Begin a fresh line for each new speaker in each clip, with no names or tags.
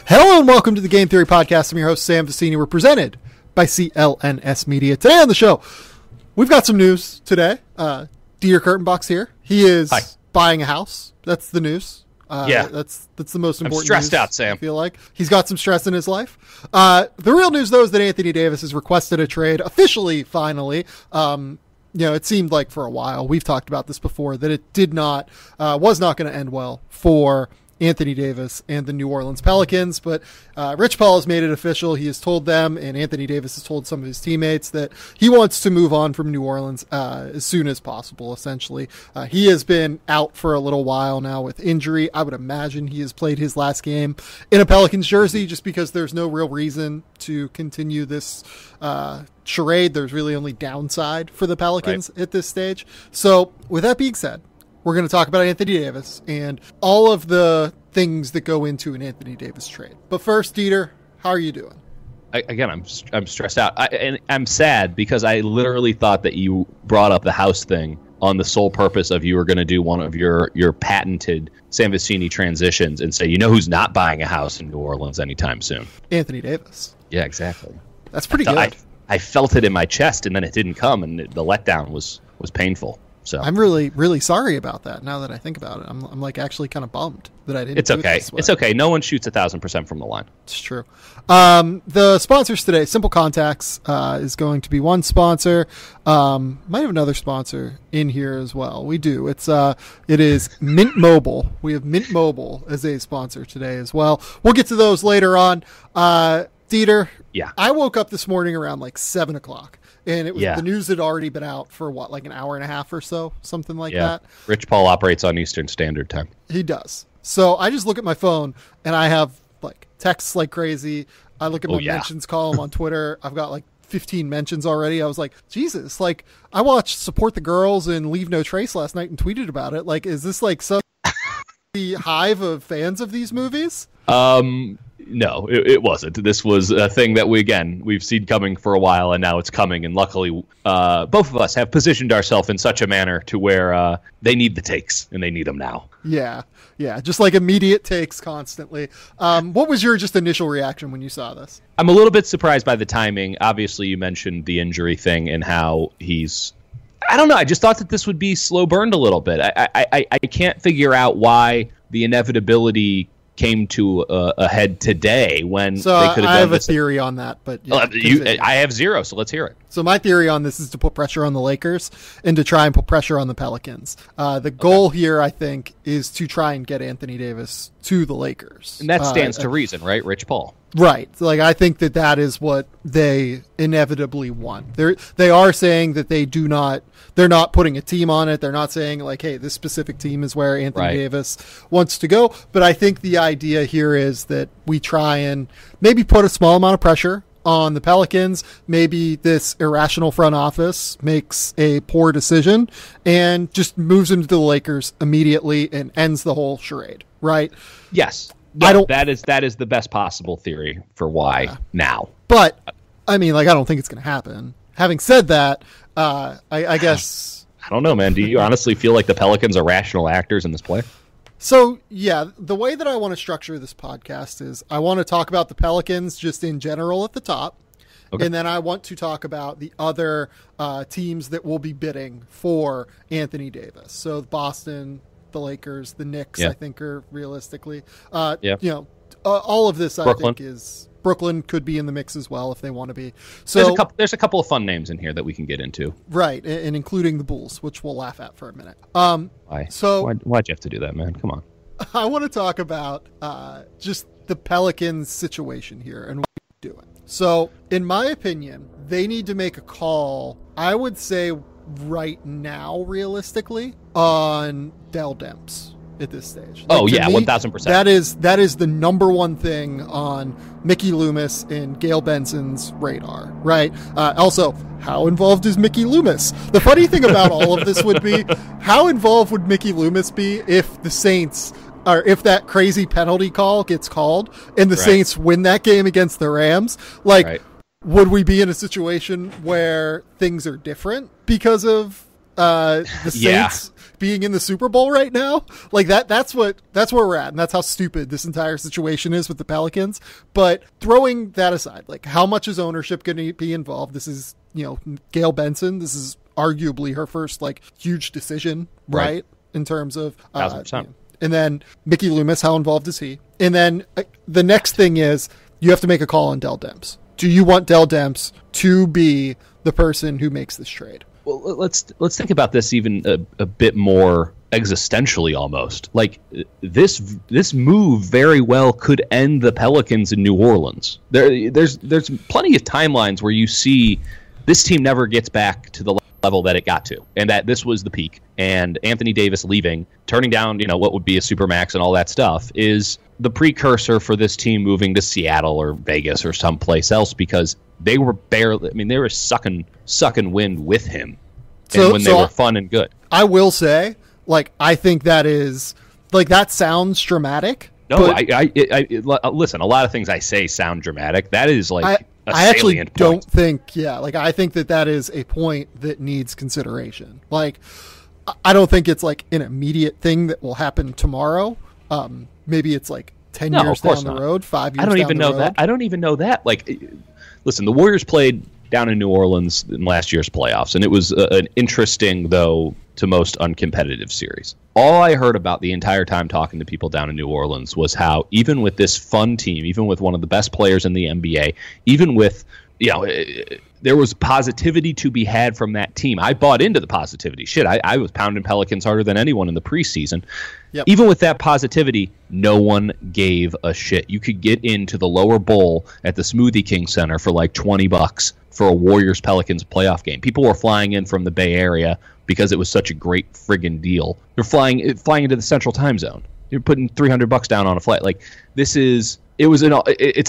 Hello and welcome to the Game Theory Podcast. I'm your host, Sam Vicini. We're presented by CLNS Media. Today on the show, we've got some news today. Dieter Kurtenbach's here. He is buying a house. That's the news. That's the most important.
I'm stressed
news,
out, Sam.
I feel like he's got some stress in his life. The real news, though, is that Anthony Davis has requested a trade officially. Finally, it seemed like for a while, we've talked about this before, that it was not going to end well for Anthony Davis and the New Orleans Pelicans, but Rich Paul has made it official. He has told them, and Anthony Davis has told some of his teammates, that he wants to move on from New Orleans as soon as possible, essentially. He has been out for a little while now with injury. I would imagine he has played his last game in a Pelicans jersey just because there's no real reason to continue this charade. There's really only downside for the Pelicans at this stage. So with that being said, we're going to talk about Anthony Davis and all of the things that go into an Anthony Davis trade. But first, Dieter, how are you doing?
I'm stressed out. I'm sad because I literally thought that you brought up the house thing on the sole purpose of you were going to do one of your patented Sam Vicini transitions and say, you know who's not buying a house in New Orleans anytime soon?
Anthony Davis.
Yeah, exactly.
That's pretty good.
I felt it in my chest, and then it didn't come, and the letdown was painful. So
I'm really, really sorry about that. Now that I think about it, I'm like actually kind of bummed that I didn't.
It's okay. It's okay. No one shoots 1,000% from the line.
It's true. The sponsors today, Simple Contacts is going to be one sponsor. Might have another sponsor in here as well. We do. It is Mint Mobile. We have Mint Mobile as a sponsor today as well. We'll get to those later on. Dieter,
yeah.
I woke up this morning around like 7 o'clock. And it was the news had already been out for like an hour and a half or so, something like that.
Rich Paul operates on Eastern Standard Time.
He does. So I just look at my phone and I have like texts like crazy. I look at my mentions column on Twitter. I've got like 15 mentions already. I was like, Jesus, like I watched Support the Girls and Leave No Trace last night and tweeted about it. Like, is this like some hive of fans of these movies?
No, it wasn't. This was a thing that we've seen coming for a while, and now it's coming. And luckily, both of us have positioned ourselves in such a manner to where they need the takes, and they need them now.
Yeah, just like immediate takes constantly. What was your just initial reaction when you saw this?
I'm a little bit surprised by the timing. Obviously, you mentioned the injury thing and how I don't know. I just thought that this would be slow burned a little bit. I can't figure out why the inevitability came to a head today when they could have done this.
I have a theory on that, but
I have zero, so let's hear it.
So my theory on this is to put pressure on the Lakers and to try and put pressure on the Pelicans. The goal here, I think, is to try and get Anthony Davis to the Lakers.
And that stands to reason, right? Rich Paul.
Right. Like, I think that is what they inevitably want. They are saying that they're not putting a team on it. They're not saying like, hey, this specific team is where Anthony Davis wants to go. But I think the idea here is that we try and maybe put a small amount of pressure on the Pelicans. Maybe this irrational front office makes a poor decision and just moves him to the Lakers immediately and ends the whole charade. Right.
Yes. No, that is the best possible theory for why now.
But I mean, like, I don't think it's going to happen. Having said that, I guess
I don't know, man. Do you honestly feel like the Pelicans are rational actors in this play?
So, yeah, the way that I want to structure this podcast is I want to talk about the Pelicans just in general at the top. Okay. And then I want to talk about the other teams that will be bidding for Anthony Davis. So Boston, the Lakers, the Knicks, I think are realistically, all of this,
Brooklyn.
I think is Brooklyn could be in the mix as well if they want to be. So
there's a couple of fun names in here that we can get into.
Right. And including the Bulls, which we'll laugh at for a minute.
Why?
So
Why'd you have to do that, man? Come on.
I want to talk about just the Pelicans situation here and what they're doing. So in my opinion, they need to make a call, I would say right now, realistically, on Dell Demps at this stage.
Like, 1,000%.
That is the number one thing on Mickey Loomis and Gail Benson's radar, right? Also, how involved is Mickey Loomis? The funny thing about all of this would be, how involved would Mickey Loomis be if the Saints, or if that crazy penalty call gets called and the Saints win that game against the Rams? Like, would we be in a situation where things are different because of the Saints being in the Super Bowl right now. Like that's where we're at, and that's how stupid this entire situation is with the Pelicans. But throwing that aside, like how much is ownership going to be involved? This is, Gail Benson. This is arguably her first like huge decision, right? In terms of, and then Mickey Loomis, how involved is he? And then the next thing is you have to make a call on Dell Demps. Do you want Dell Demps to be the person who makes this trade?
Well, let's think about this even a bit more existentially almost. Like this move very well could end the Pelicans in New Orleans. There's plenty of timelines where you see this team never gets back to the level that it got to, and that this was the peak. And Anthony Davis leaving, turning down, what would be a supermax and all that stuff, is the precursor for this team moving to Seattle or Vegas or someplace else, because they were they were sucking wind with him, and when they were fun and good.
I will say, I think that is, that sounds dramatic.
No, I listen, a lot of things I say sound dramatic. That is
I actually don't think, I think that is a point that needs consideration. I don't think it's an immediate thing that will happen tomorrow. Maybe it's 10 years down the road, 5 years down the road.
I don't even know that. Listen, the Warriors played down in New Orleans in last year's playoffs, and it was an interesting, though to most uncompetitive series. All I heard about the entire time talking to people down in New Orleans was how even with this fun team, even with one of the best players in the NBA, even with, there was positivity to be had from that team. I bought into the positivity. Shit, I was pounding Pelicans harder than anyone in the preseason. Yep. Even with that positivity, no one gave a shit. You could get into the lower bowl at the Smoothie King Center for $20 for a Warriors-Pelicans playoff game. People were flying in from the Bay Area because it was such a great friggin' deal. They're flying into the Central Time Zone. You're putting $300 down on a flight. It's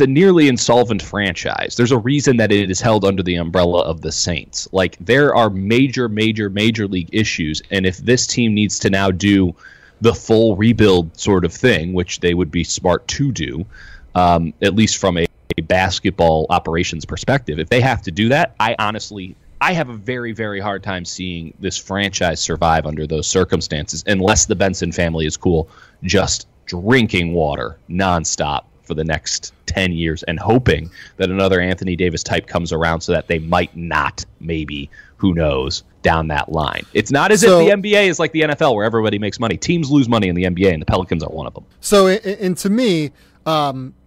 a nearly insolvent franchise. There's a reason that it is held under the umbrella of the Saints. There are major league issues, and if this team needs to now do the full rebuild sort of thing, which they would be smart to do, at least from a basketball operations perspective, if they have to do that, I have a very, very hard time seeing this franchise survive under those circumstances unless the Benson family is cool just drinking water nonstop for the next 10 years and hoping that another Anthony Davis type comes around so that they might not, maybe, who knows, down that line. It's not as if the NBA is like the NFL where everybody makes money. Teams lose money in the NBA, and the Pelicans are one of them.
So, and to me,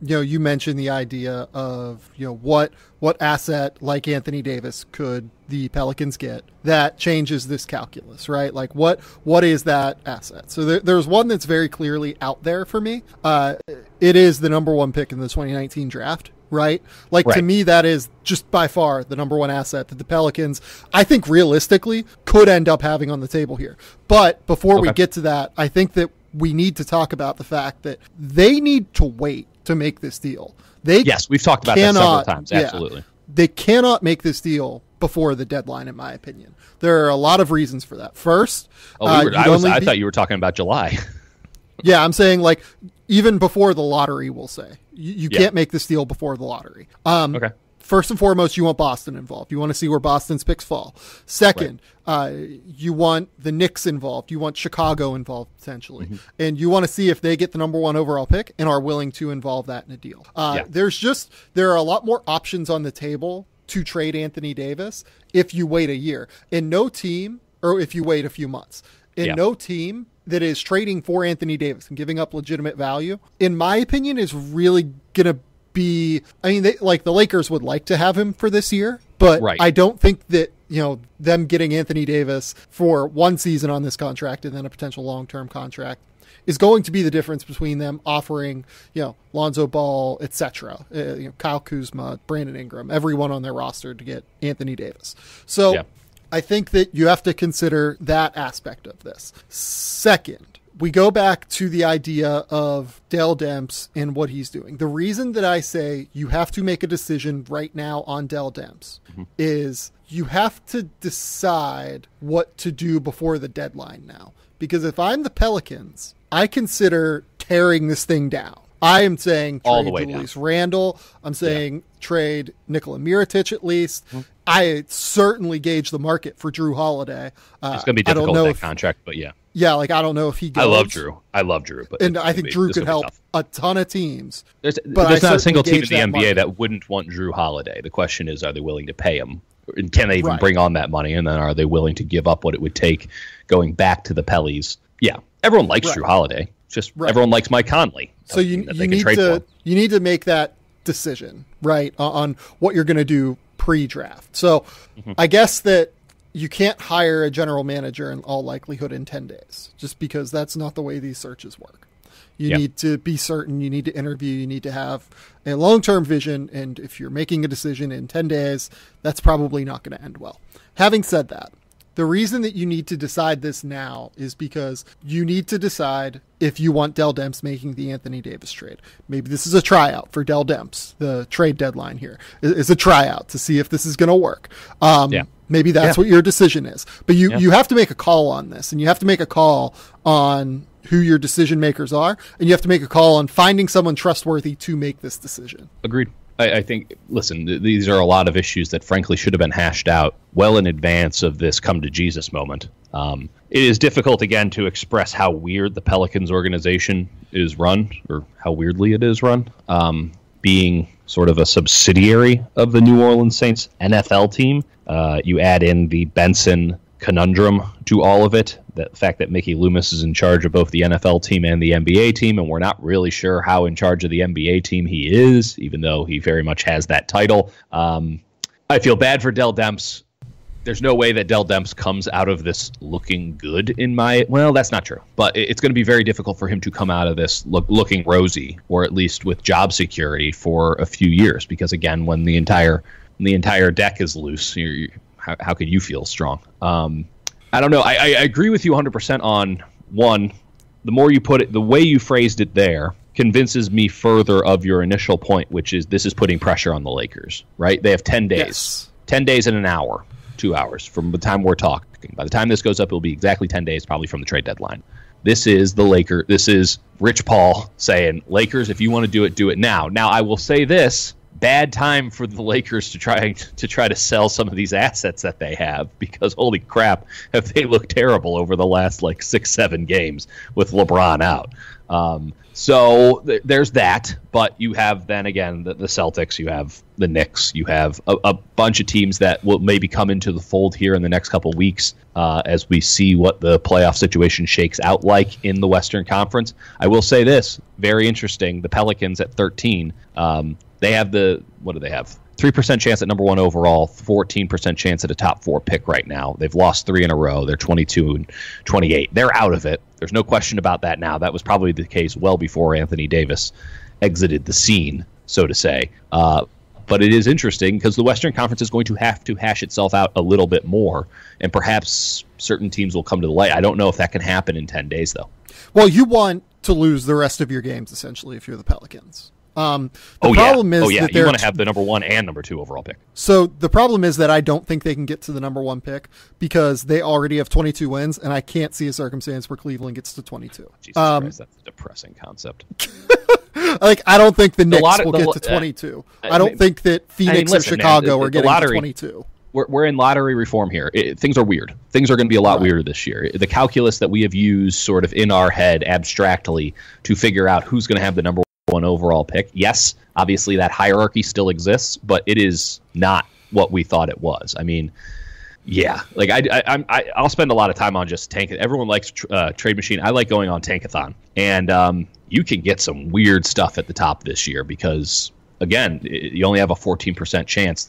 you mentioned the idea of, what asset like Anthony Davis could the Pelicans get that changes this calculus, right? What is that asset? So there's one that's very clearly out there for me. It is the number one pick in the 2019 draft, right? To me, that is just by far the number one asset that the Pelicans, I think realistically, could end up having on the table here. But before we get to that, I think that we need to talk about the fact that they need to wait to make this deal.
Yes, we've talked about that several times. Absolutely.
They cannot make this deal before the deadline, in my opinion. There are a lot of reasons for that. First,
I thought you were talking about July.
Yeah, I'm saying even before the lottery, we'll say. You can't make this deal before the lottery. Okay. First and foremost, you want Boston involved. You want to see where Boston's picks fall. Second, you want the Knicks involved. You want Chicago involved, potentially. Mm-hmm. And you want to see if they get the number one overall pick and are willing to involve that in a deal. There are a lot more options on the table to trade Anthony Davis if you wait a year. And no team, or if you wait a few months, no team that is trading for Anthony Davis and giving up legitimate value, in my opinion, is really going to be, the Lakers would like to have him for this year, but I don't think that, them getting Anthony Davis for one season on this contract and then a potential long-term contract is going to be the difference between them offering, Lonzo Ball, etc., Kyle Kuzma, Brandon Ingram, everyone on their roster to get Anthony Davis. So I think that you have to consider that aspect of this. Second, we go back to the idea of Dell Demps and what he's doing. The reason that I say you have to make a decision right now on Dell Demps is you have to decide what to do before the deadline now. Because if I'm the Pelicans, I consider tearing this thing down I am saying
all the
trade
way
Julius Randle. I'm saying trade Nikola Mirotic at least. I certainly gauge the market for Jrue Holiday.
It's going to be difficult with that contract, but yeah.
Yeah, like I don't know if he goes.
I love Jrue. But
and I think Jrue could help a ton of teams.
There's not a single team in the NBA that wouldn't want Jrue Holiday. The question is, are they willing to pay him? And can they even bring on that money? And then are they willing to give up what it would take going back to the Pellies? Yeah, everyone likes Jrue Holiday. Just everyone likes Mike Conley.
So you need to make that decision, right, on what you're going to do pre-draft. So I guess that you can't hire a general manager in all likelihood in 10 days, just because that's not the way these searches work. You need to be certain, you need to interview, you need to have a long-term vision, and if you're making a decision in 10 days, that's probably not going to end well. Having said that, the reason that you need to decide this now is because you need to decide if you want Dell Demps making the Anthony Davis trade. Maybe this is a tryout for Dell Demps. The trade deadline here is a tryout to see if this is going to work. Maybe that's what your decision is. But you have to make a call on this, and you have to make a call on who your decision makers are, and you have to make a call on finding someone trustworthy to make this decision.
Agreed. I think, listen, these are a lot of issues that frankly should have been hashed out well in advance of this come to Jesus moment. It is difficult, again, to express how weird the Pelicans organization is run, or how weirdly it is run, being sort of a subsidiary of the New Orleans Saints NFL team. You add in the Benson conundrum to all of it, the fact that Mickey Loomis is in charge of both the NFL team and the NBA team, and we're not really sure how in charge of the NBA team he is, even though he very much has that title. I feel bad for Dell Demps. There's no way that Dell Demps comes out of this looking good well, that's not true, but it's going to be very difficult for him to come out of this looking rosy, or at least with job security for a few years, because again, when the entire deck is loose, how could you feel strong? I don't know. I agree with you 100% on one. The more you put it, the way you phrased it there convinces me further of your initial point, which is this is putting pressure on the Lakers, right? They have 10 days.
Yes.
10 days and an hour, 2 hours from the time we're talking. By the time this goes up, it'll be exactly 10 days, probably from the trade deadline. This is the Lakers. This is Rich Paul saying, Lakers, if you want to do it now. Now, I will say this. Bad time for the Lakers to try to sell some of these assets that they have, because holy crap, have they looked terrible over the last 6-7 games with LeBron out. So there's that, but you have then again the Celtics, you have the Knicks, you have a bunch of teams that will maybe come into the fold here in the next couple weeks as we see what the playoff situation shakes out like in the Western Conference. I will say this, very interesting, the Pelicans at 13, they have what do they have? 3% chance at number 1 overall, 14% chance at a top 4 pick right now. They've lost 3 in a row. They're 22 and 28. They're out of it. There's no question about that now. That was probably the case well before Anthony Davis exited the scene, so to say. But it is interesting because the Western Conference is going to have to hash itself out a little bit more, and perhaps certain teams will come to the light. I don't know if that can happen in 10 days, though.
Well, you want to lose the rest of your games, essentially, if you're the Pelicans. Problem is that
you want to have the number 1 and number 2 overall pick.
So the problem is that I don't think they can get to the number 1 pick because they already have 22 wins, and I can't see a circumstance where Cleveland gets to 22.
Jesus Christ, that's a depressing concept.
I don't think the Knicks will get to 22. I don't think that Phoenix or Chicago are getting to 22.
We're in lottery reform here. Things are weird. Things are going to be a lot weirder this year. The calculus that we have used sort of in our head abstractly to figure out who's going to have the number 1 overall pick. Yes, obviously that hierarchy still exists, but it is not what we thought it was. I mean, yeah, I'll spend a lot of time on just Tank. Everyone likes Trade Machine. I like going on Tankathon, and you can get some weird stuff at the top this year because, again, you only have a 14% chance.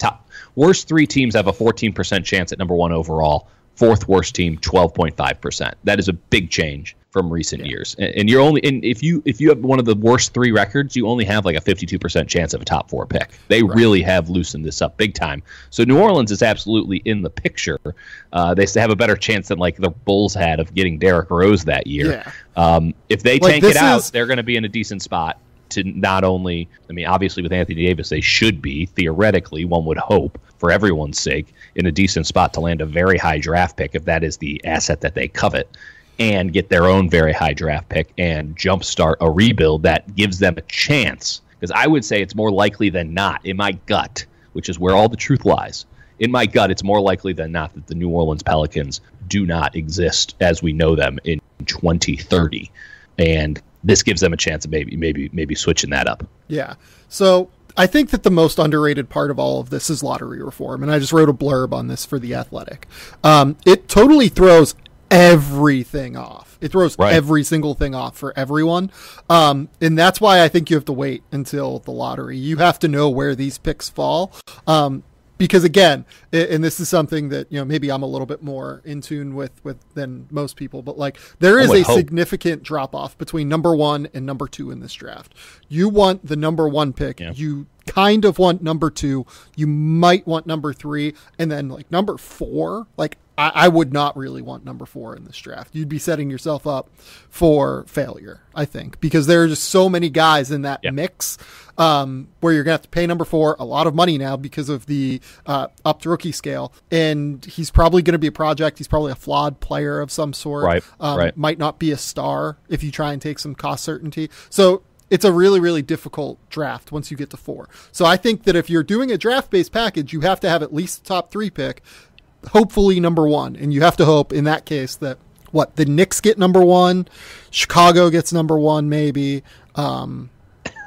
Worst 3 teams have a 14% chance at number 1 overall. 4th worst team, 12.5%. That is a big change from recent years. And you're only if you have one of the worst 3 records, you only have a 52% chance of a top 4 pick. They really have loosened this up big time. So New Orleans is absolutely in the picture. They have a better chance than the Bulls had of getting Derrick Rose that year. Yeah. If they tank it out, they're going to be in a decent spot to not only, obviously with Anthony Davis, they should be, theoretically, one would hope, for everyone's sake, in a decent spot to land a very high draft pick if that is the asset that they covet. and get their own very high draft pick and jumpstart a rebuild that gives them a chance. Because I would say it's more likely than not, in my gut, which is where all the truth lies. In my gut, it's more likely than not that the New Orleans Pelicans do not exist as we know them in 2030. And this gives them a chance of maybe switching that up.
Yeah. So I think that the most underrated part of all of this is lottery reform. And I just wrote a blurb on this for The Athletic. It totally throws everything off. It throws every single thing off for everyone. And that's why I think you have to wait until the lottery. You have to know where these picks fall. Because again, and this is something that, maybe I'm a little bit more in tune with than most people, but like there is a significant drop off between number 1 and number 2 in this draft. You want the number 1 pick. Yeah. You kind of want number 2. You might want number 3, and then like number 4, like I would not really want number 4 in this draft. You'd be setting yourself up for failure, I think, because there are just so many guys in that mix where you're going to have to pay number 4 a lot of money now because of the upped rookie scale. And he's probably going to be a project. He's probably a flawed player of some sort. Right. Might not be a star if you try and take some cost certainty. So it's a really, really difficult draft once you get to 4. So I think that if you're doing a draft-based package, you have to have at least the top 3 pick, hopefully number 1. And you have to hope in that case that the Knicks get number 1, Chicago gets number 1, maybe,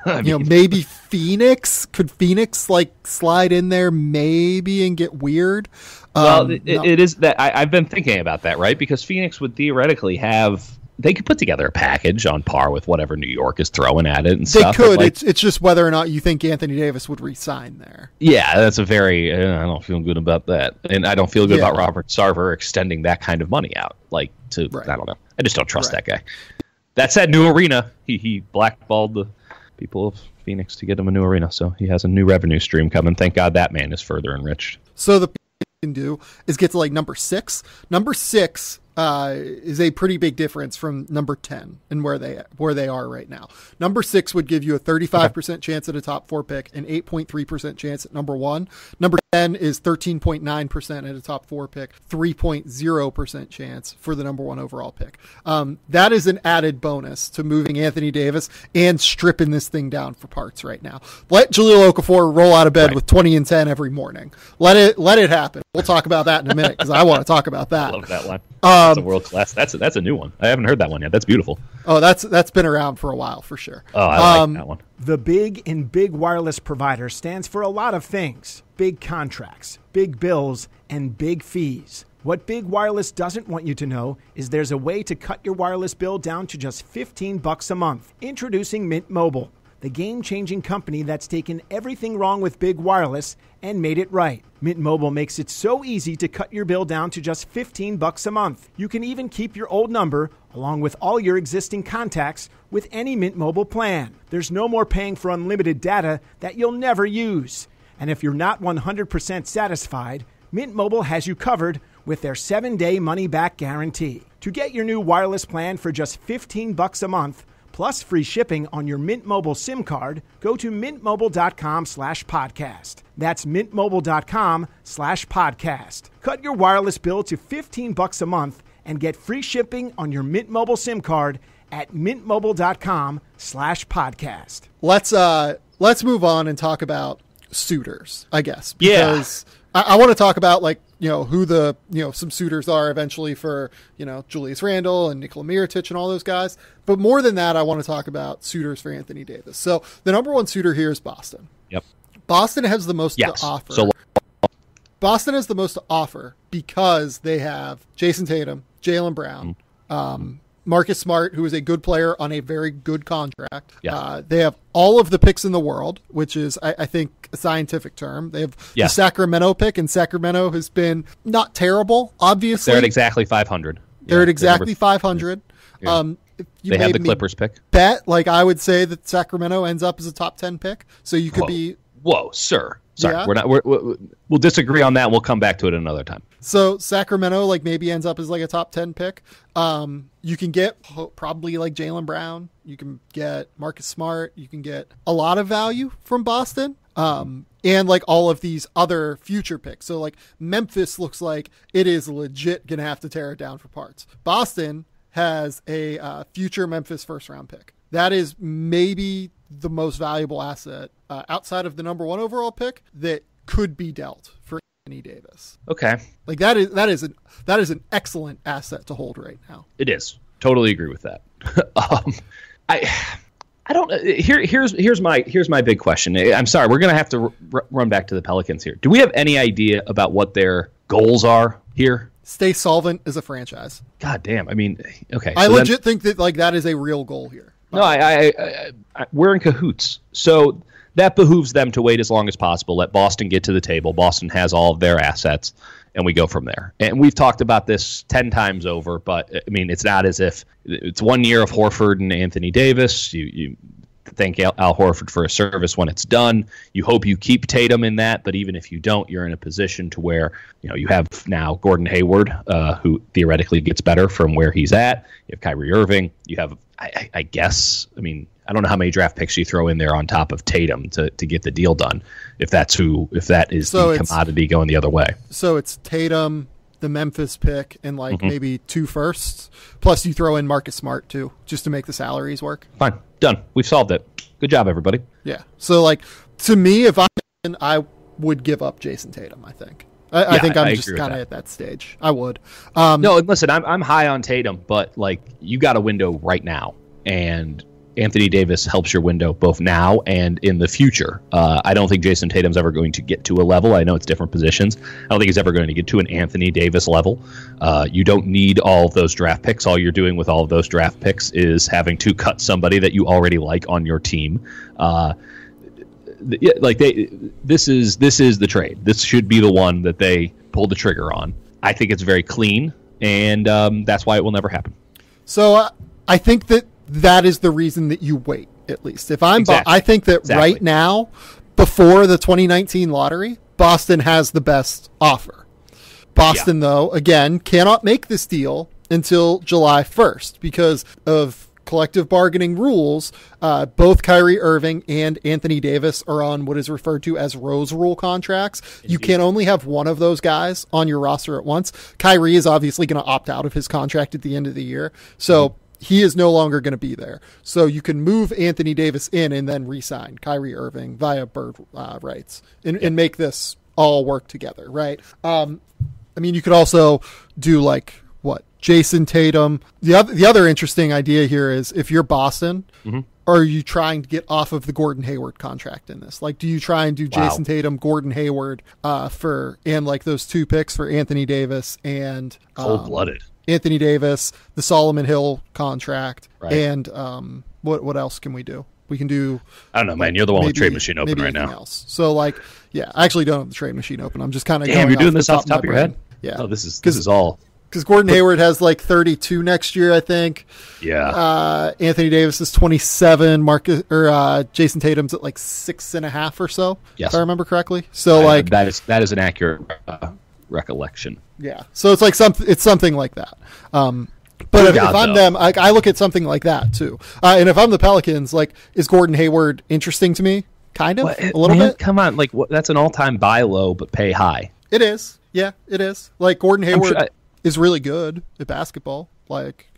maybe Phoenix. Could Phoenix like slide in there maybe and get weird?
Well, it is that I've been thinking about that, right? Because Phoenix would theoretically they could put together a package on par with whatever New York is throwing at it and stuff.
They could. It's just whether or not you think Anthony Davis would re-sign there.
Yeah, that's a very. I don't feel good about that, and I don't feel good about Robert Sarver extending that kind of money out. I don't know. I just don't trust that guy. That said, new arena. He blackballed the people of Phoenix to get him a new arena, so he has a new revenue stream coming. Thank God that man is further enriched.
So the can do is get to like number 6. Number 6 is a pretty big difference from number 10 and where they are right now. Number 6 would give you a 35% chance at a top 4 pick, and 8.3% chance at number 1. Number 10 is 13.9% at a top 4 pick, 3.0% chance for the number 1 overall pick. That is an added bonus to moving Anthony Davis and stripping this thing down for parts right now. Let Jahlil Okafor roll out of bed with 20 and 10 every morning. Let it happen. We'll talk about that in a minute because I want to talk about that.
I love that one. That's a world class. That's a new one. I haven't heard that one yet. That's beautiful.
Oh, that's been around for a while for sure.
Oh, I like that one.
The big in big wireless provider stands for a lot of things: big contracts, big bills, and big fees. What Big Wireless doesn't want you to know is there's a way to cut your wireless bill down to just $15 a month. Introducing Mint Mobile, the game-changing company that's taken everything wrong with big wireless and made it right. Mint Mobile makes it so easy to cut your bill down to just $15 a month. You can even keep your old number, along with all your existing contacts, with any Mint Mobile plan. There's no more paying for unlimited data that you'll never use. And if you're not 100% satisfied, Mint Mobile has you covered with their 7-day money-back guarantee. To get your new wireless plan for just $15 a month, plus free shipping on your Mint Mobile SIM card, go to mintmobile.com/podcast. That's mintmobile.com/podcast. Cut your wireless bill to $15 a month and get free shipping on your Mint Mobile SIM card at mintmobile.com/podcast.
Let's move on and talk about suitors, I guess. Because I want to talk about who the, some suitors are eventually for, Julius Randle and Nikola Mirotic and all those guys. But more than that, I want to talk about suitors for Anthony Davis. So the number 1 suitor here is Boston.
Yep.
Boston has the most to offer. Boston has the most to offer because they have Jason Tatum, Jaylen Brown, Marcus Smart, who is a good player on a very good contract.
Yes.
They have all of the picks in the world, which is, I think, a scientific term. They have the Sacramento pick, and Sacramento has been not terrible, obviously.
They're at exactly 500.
They're at exactly 500.
Yeah. They have the Clippers pick.
I would say that Sacramento ends up as a top 10 pick. So you could be...
Whoa, sir. Sorry, we'll disagree on that. And we'll come back to it another time.
So Sacramento maybe ends up as a top 10 pick. You can get probably Jaylen Brown. You can get Marcus Smart. You can get a lot of value from Boston. And all of these other future picks. So Memphis looks like it is legit going to have to tear it down for parts. Boston has a future Memphis first-round pick. That is maybe the most valuable asset outside of the number 1 overall pick that could be dealt for Anthony Davis.
Okay.
Like that is an excellent asset to hold right now.
It is. Totally agree with that. I don't. Here's my big question. I'm sorry, we're gonna have to run back to the Pelicans here. Do we have any idea about what their goals are here?
Stay solvent as a franchise.
God damn. I mean, okay.
I legit think that like that is a real goal here.
No, we're in cahoots. So that behooves them to wait as long as possible. Let Boston get to the table. Boston has all of their assets, and we go from there. And we've talked about this 10 times over, but I mean, it's not as if it's 1 year of Horford and Anthony Davis. You thank Al Horford for his service when it's done. You hope you keep Tatum in that, but even if you don't, you're in a position to where you have now Gordon Hayward, who theoretically gets better from where he's at. You have Kyrie Irving. You have, I guess, I mean, I don't know how many draft picks you throw in there on top of Tatum to get the deal done, if that is the commodity going the other way.
So it's Tatum, the Memphis pick, and maybe 2 firsts, plus you throw in Marcus Smart too, just to make the salaries work.
Fine, done. We've solved it. Good job, everybody.
Yeah. So to me, if I would give up Jason Tatum. I think. I think I'm just kind of at that stage. I would.
No, listen, I'm high on Tatum, but you got a window right now, and Anthony Davis helps your window both now and in the future. I don't think Jason Tatum's ever going to get to a level. I know it's different positions. I don't think he's ever going to get to an Anthony Davis level. You don't need all of those draft picks. All you're doing with all of those draft picks is having to cut somebody that you already like on your team. This is the trade. This should be the one that they pull the trigger on. I think it's very clean, and that's why it will never happen.
So I think that is the reason that you wait, at least. If I'm I think that right now, before the 2019 lottery, Boston has the best offer. Boston, though, again, cannot make this deal until July 1st because of collective bargaining rules. Both Kyrie Irving and Anthony Davis are on what is referred to as Rose Rule contracts. Indeed. You can only have one of those guys on your roster at once. Kyrie is obviously going to opt out of his contract at the end of the year. So he is no longer going to be there. So you can move Anthony Davis in and then re-sign Kyrie Irving via bird rights and make this all work together, right? I mean, you could also do Jason Tatum. The other interesting idea here is if you're Boston, are you trying to get off of the Gordon Hayward contract in this? Do you try and do Jason Tatum, Gordon Hayward and those 2 picks for Anthony Davis and
cold-blooded.
Anthony Davis, the Solomon Hill contract, right. And what else can we do? We can do. I
don't know, man. You're the one with the trade machine open right now.
Else. So, I actually don't have the trade machine open. I'm just kind of.
Damn, you're doing this off the top of your head.
Yeah.
Oh, this is all.
Because Gordon Hayward has 32 next year, I think.
Yeah.
Anthony Davis is 27. Jason Tatum's at 6.5 or so.
Yes.
If I remember correctly. So
that is an accurate recollection.
Yeah. So it's something like that. But if I'm them, I look at something like that too. And if I'm the Pelicans, is Gordon Hayward interesting to me? Kind of, a little bit.
Come on, that's an all-time buy low but pay high.
It is. Yeah, it is. Gordon Hayward is really good at basketball.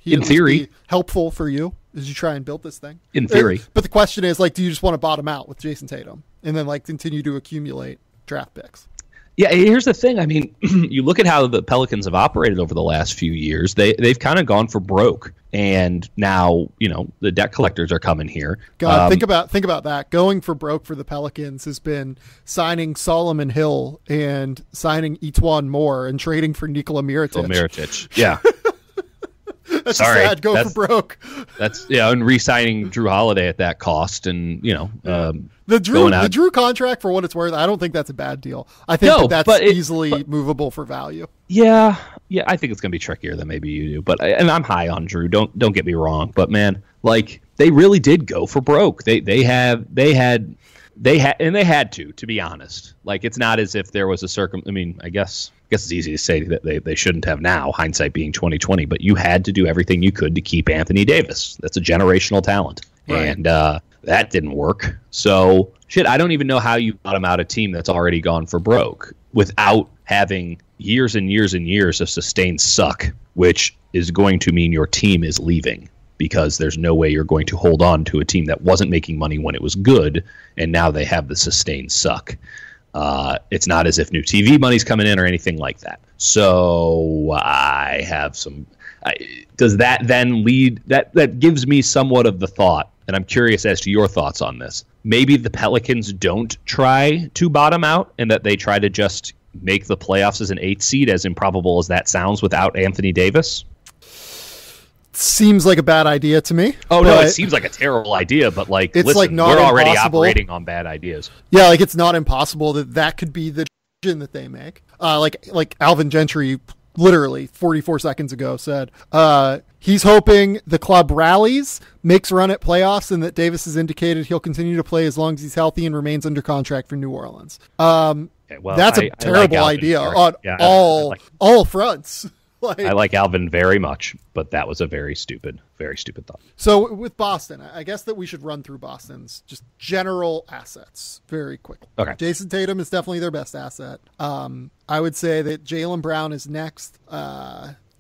He
in theory,
be helpful for you as you try and build this thing.
In theory.
But the question is, do you just want to bottom out with Jason Tatum and then continue to accumulate draft picks?
Yeah, here's the thing. I mean, you look at how the Pelicans have operated over the last few years. They've kind of gone for broke, and now the debt collectors are coming here.
God, think about that. Going for broke for the Pelicans has been signing Solomon Hill and signing Etuan Moore and trading for Nikola Mirotic.
Yeah.
That's sad. Go for broke.
And re-signing Jrue Holiday at that cost, and
the Jrue contract, for what it's worth, I don't think that's a bad deal. I think that's easily movable for value.
Yeah, I think it's gonna be trickier than maybe you do. But I'm high on Jrue. Don't get me wrong. But man, they really did go for broke. They had to be honest. It's not as if there was a I mean, I guess it's easy to say that they shouldn't have now, hindsight being 2020, but you had to do everything you could to keep Anthony Davis. That's a generational talent. Right. And that didn't work. So, I don't even know how you bottom out a team that's already gone for broke without having years and years and years of sustained suck, which is going to mean your team is leaving, because there's no way you're going to hold on to a team that wasn't making money when it was good, and now they have the sustained suck. It's not as if new TV money's coming in or anything like that. So I have some... does that then lead... That gives me somewhat of the thought, and I'm curious as to your thoughts on this. Maybe the Pelicans don't try to bottom out, and that they try to just make the playoffs as an 8th seed, as improbable as that sounds, without Anthony Davis?
Seems like a bad idea to me.
Oh, no, it seems like a terrible idea, but like,
it's
listen,
like not
we're already
impossible.
operating on bad ideas.
Yeah, like it's not impossible that could be the decision that they make. Like Alvin Gentry literally 44 seconds ago said he's hoping the club rallies, makes a run at playoffs, and that Davis has indicated he'll continue to play as long as he's healthy and remains under contract for New Orleans. That's a terrible idea on all fronts.
I like Alvin very much, but that was a very stupid thought.
So with Boston, I guess that we should run through Boston's just general assets very quickly.
Okay.
Jason Tatum is definitely their best asset. I would say that Jaylen Brown is next.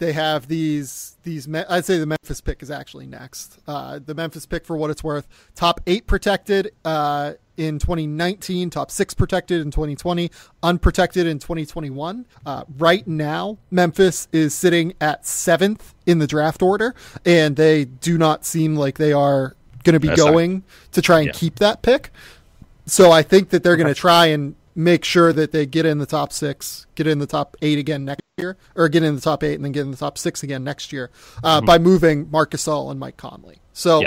They have these. I'd say the Memphis pick is actually next. The Memphis pick, for what it's worth, top 8 protected in 2019, top 6 protected in 2020, unprotected in 2021. Right now, Memphis is sitting at 7th in the draft order, and they do not seem like they are going to be to try and keep that pick. So I think that they're going to try and make sure that they get in the top 6, get in the top 8 again next year, or get in the top 8 and then get in the top 6 again next year by moving Marc Gasol and Mike Conley. So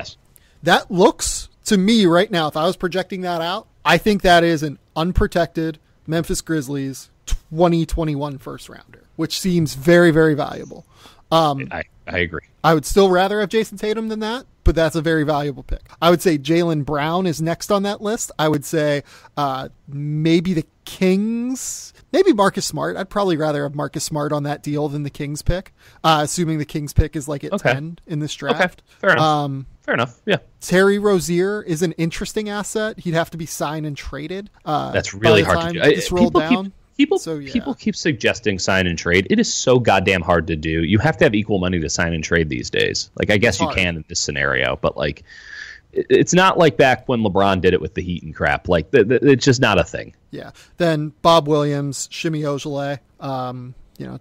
that looks to me right now, if I was projecting that out, I think that is an unprotected Memphis Grizzlies 2021 first rounder, which seems very, very valuable.
I agree.
I would still rather have Jason Tatum than that, but that's a very valuable pick. I would say Jaylen Brown is next on that list. I would say maybe the Kings, maybe Marcus Smart. I'd probably rather have Marcus Smart on that deal than the Kings pick, assuming the Kings pick is like at 10 in this draft.
Okay. Fair enough. Yeah.
Terry Rozier is an interesting asset. He'd have to be signed and traded.
That's really hard to do.
This rolled down.
People keep suggesting sign and trade. It is so goddamn hard to do. You have to have equal money to sign and trade these days. Like, I guess you can in this scenario, but like, it's not like back when LeBron did it with the Heat and crap. Like, it's just not a thing.
Yeah. Then Bob Williams, Shimi Ojale,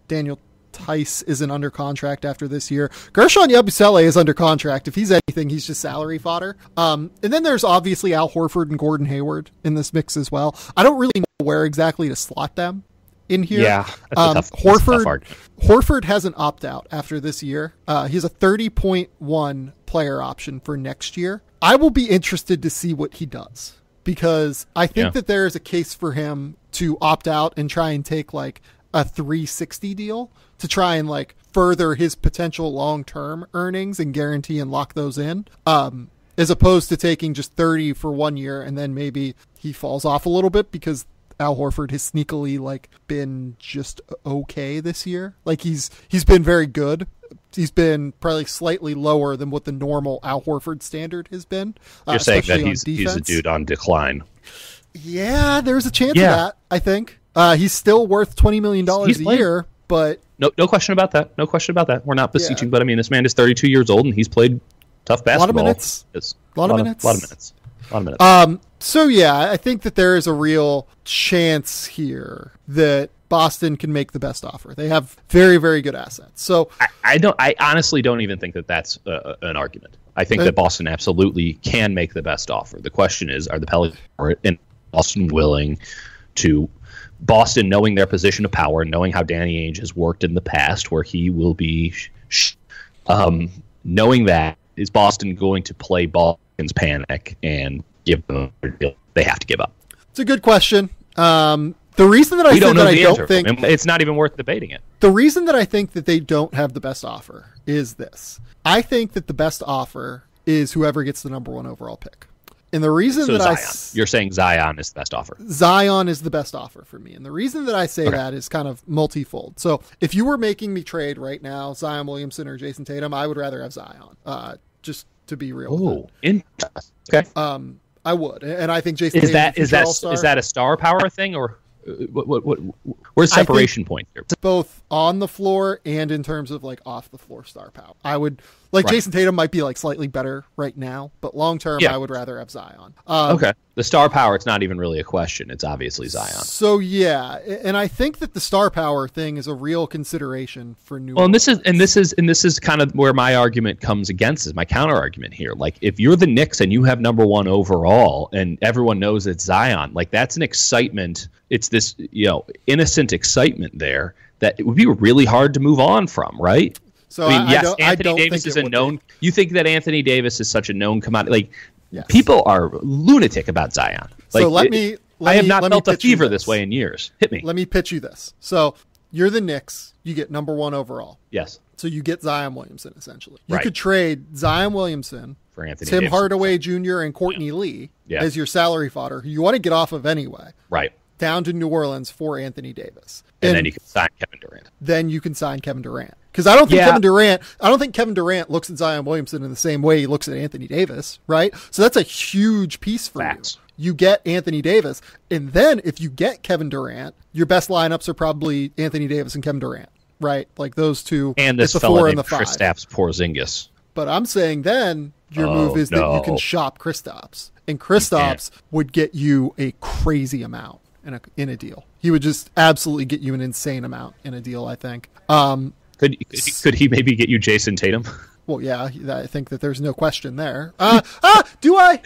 Daniel Tice isn't under contract after this year. Gershon Yabusele is under contract. If he's anything, he's just salary fodder. And then there's obviously Al Horford and Gordon Hayward in this mix as well. I don't really know where exactly to slot them in here.
Yeah, that's
Horford has an opt-out after this year. He has a 30.1 player option for next year. I will be interested to see what he does, because I think that there is a case for him to opt out and try and take like a 360 deal to try and like further his potential long-term earnings and guarantee and lock those in, as opposed to taking just 30 for 1 year and then maybe he falls off a little bit because Al Horford has sneakily like been just okay this year. Like he's been very good. He's been probably slightly lower than what the normal Al Horford standard has been.
You're saying that he's a dude on decline.
Yeah, there's a chance of that, I think. He's still worth $20 million a year, but
no question about that. No question about that. We're not beseeching, but I mean, this man is 32 years old and he's played tough basketball.
A lot of minutes. So yeah, I think that there is a real chance here that Boston can make the best offer. They have very, very good assets. So
I honestly don't even think that that's an argument. I think that Boston absolutely can make the best offer. The question is, are the Pelicans and Boston willing to? Boston, knowing their position of power, knowing how Danny Ainge has worked in the past, where he will be, knowing that, is Boston going to play Boston's panic and give them a deal they have to give up?
It's a good question. The reason that I said that I don't think
it's not even worth debating it.
The reason that I think that they don't have the best offer is this: I think that the best offer is whoever gets the number 1 overall pick. And the reason that
you're saying Zion is the best offer.
Zion is the best offer for me. And the reason that I say that is kind of multifold. So if you were making me trade right now, Zion Williamson or Jason Tatum, I would rather have Zion, just to be real.
Okay.
I would. And I think Jason Tatum
is that a star power thing or? Where's separation point here?
Both on the floor and in terms of like off the floor star power. I would like
Right.
Jason Tatum might be like slightly better right now, but long term,
Yeah.
I would rather have Zion.
Okay. The star power, it's not even really a question. It's obviously Zion.
So yeah, and I think that the star power thing is a real consideration for New
Well,
Orleans.
and this is kind of where my argument comes against, is my counter argument here. Like, if you're the Knicks and you have number one overall and everyone knows it's Zion, like, that's an excitement. It's this, innocent excitement there that it would be really hard to move on from, right?
So
yes,
I
Anthony
don't
Davis
think
is
it
a
would
known.
be.
You think that Anthony Davis is such a known commodity? Like,
Yes.
people are lunatic about Zion. Like,
So let me
I have not felt a
pitch you
fever this way in years. Hit me.
Let me pitch you this. So you're the Knicks. You get number one overall.
Yes.
So you get Zion Williamson, essentially. You
Right.
could trade Zion Williamson
For Anthony
Tim
Davis.
Hardaway Jr. and Courtney Lee
Yeah.
as your salary fodder, who you want to get off of anyway,
Right.
down to New Orleans for Anthony Davis.
And then you can sign Kevin Durant.
Then you can sign Kevin Durant. Because I don't think Kevin Durant looks at Zion Williamson in the same way he looks at Anthony Davis, right? So that's a huge piece for
Facts.
you. You get Anthony Davis. And then if you get Kevin Durant, your best lineups are probably Anthony Davis and Kevin Durant, right? Like those two.
And this
it's the
fella
four and
named
the five.
Kristaps Porzingis.
But I'm saying then your move is that you can
no.
shop Kristaps. And Kristaps would get you a crazy amount in a deal. He would just absolutely get you an insane amount in a deal, I think.
Could he maybe get you Jason Tatum?
Well, yeah, I think that there's no question there. Do I?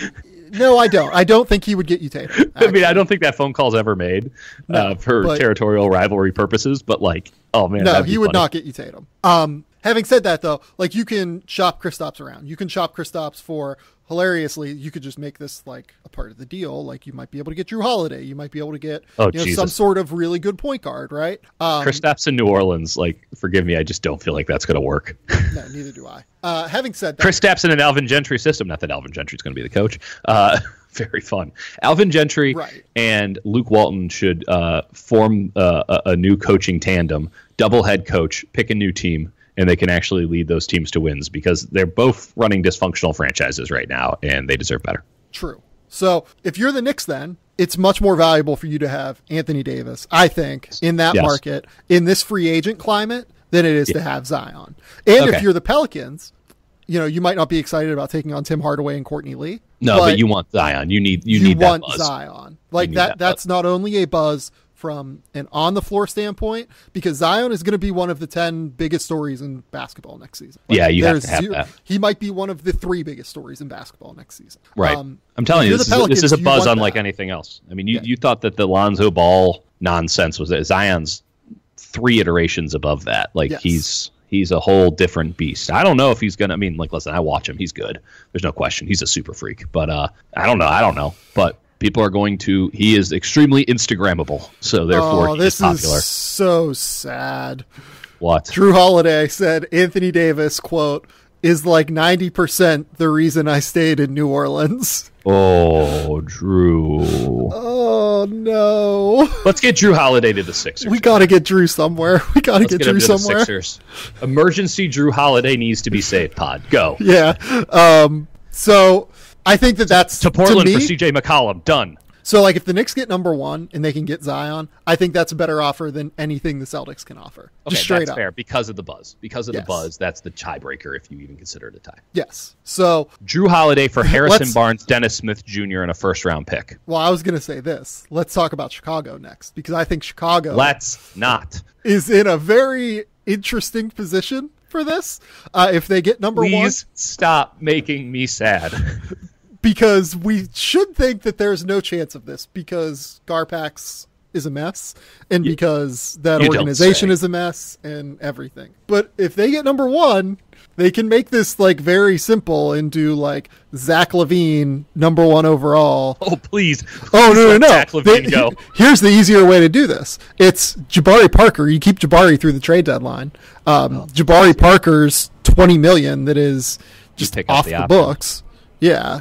No, I don't. I don't think he would get you Tatum.
I mean, I don't think that phone call's ever made for
but-
territorial rivalry purposes, but like, oh man,
No,
that'd be
he would
funny.
not get you Tatum. Having said that, though, like you can shop Kristaps around. You can shop Kristaps for, hilariously, you could just make this like a part of the deal. Like you might be able to get Jrue Holiday. You might be able to get
Jesus.
some sort of really good point guard, right?
Kristaps in New Orleans, like, forgive me, I just don't feel like that's going to work.
No, neither do I. Having said that,
Kristaps in an Alvin Gentry system, not that Alvin Gentry's going to be the coach. Very fun. Alvin Gentry
Right.
and Luke Walton should form a new coaching tandem, double head coach, pick a new team, and they can actually lead those teams to wins, because they're both running dysfunctional franchises right now, and they deserve better.
true. So if you're the Knicks, then it's much more valuable for you to have Anthony Davis, I think, in that
Yes.
market, in this free agent climate, than it is to have Zion. And
Okay.
if you're the Pelicans, you might not be excited about taking on Tim Hardaway and Courtney Lee.
No, but you want Zion. You need that
want
buzz.
Zion. Like
need
that.
that
That's not only a buzz from an on the floor standpoint, because Zion is going to be one of the 10 biggest stories in basketball next season. Like,
Yeah, you have
there's
to have that.
He might be one of the 3 biggest stories in basketball next season.
Right.
I'm
telling you,
if
this
you're the
is a
Pelicans, you
buzz
want
unlike
that.
anything else. I mean, you thought that the Lonzo Ball nonsense was that Zion's 3 iterations above that. Like,
Yes.
he's a whole different beast. I don't know if he's going to, I mean, like, listen, I watch him. He's good. There's no question. He's a super freak. But I don't know. But people are going to, he is extremely Instagrammable. So therefore,
this
he's popular.
is so sad.
What?
Jrue Holiday said Anthony Davis, quote, is like 90% the reason I stayed in New Orleans.
Oh, Drew.
Oh, no.
Let's get Jrue Holiday to the Sixers.
We got to get Drew somewhere. We got to
Let's
get
get him
Drew
to the
somewhere.
Sixers. Emergency Jrue Holiday needs to be saved, pod. Go.
Yeah. So I think that's
To Portland
me,
for CJ McCollum. Done.
So like if the Knicks get number 1 and they can get Zion, I think that's a better offer than anything the Celtics can offer.
Okay,
Just straight
that's
up.
fair because of the buzz. Because of
Yes.
the buzz, that's the tiebreaker if you even consider it a tie.
Yes. So,
Jrue Holiday for Harrison
Let's-
Barnes, Dennis Smith Jr. and a first-round pick.
well, I was going to say this. Let's talk about Chicago next, because I think Chicago
Let's not.
is in a very interesting position for this. If they get number 1,
Please stop making me sad.
because we should think that there's no chance of this, because Garpax is a mess, and because that
you don't
organization
say.
is a mess and everything. But if they get number 1, they can make this like very simple and do like Zach LaVine number 1 overall.
Oh, please.
Oh, no,
let
no, no.
Zach LaVine go.
Here's the easier way to do this. It's Jabari Parker. You keep Jabari through the trade deadline. Jabari Parker's $20 million that is just
pick up
off
the
the
option.
books. Yeah.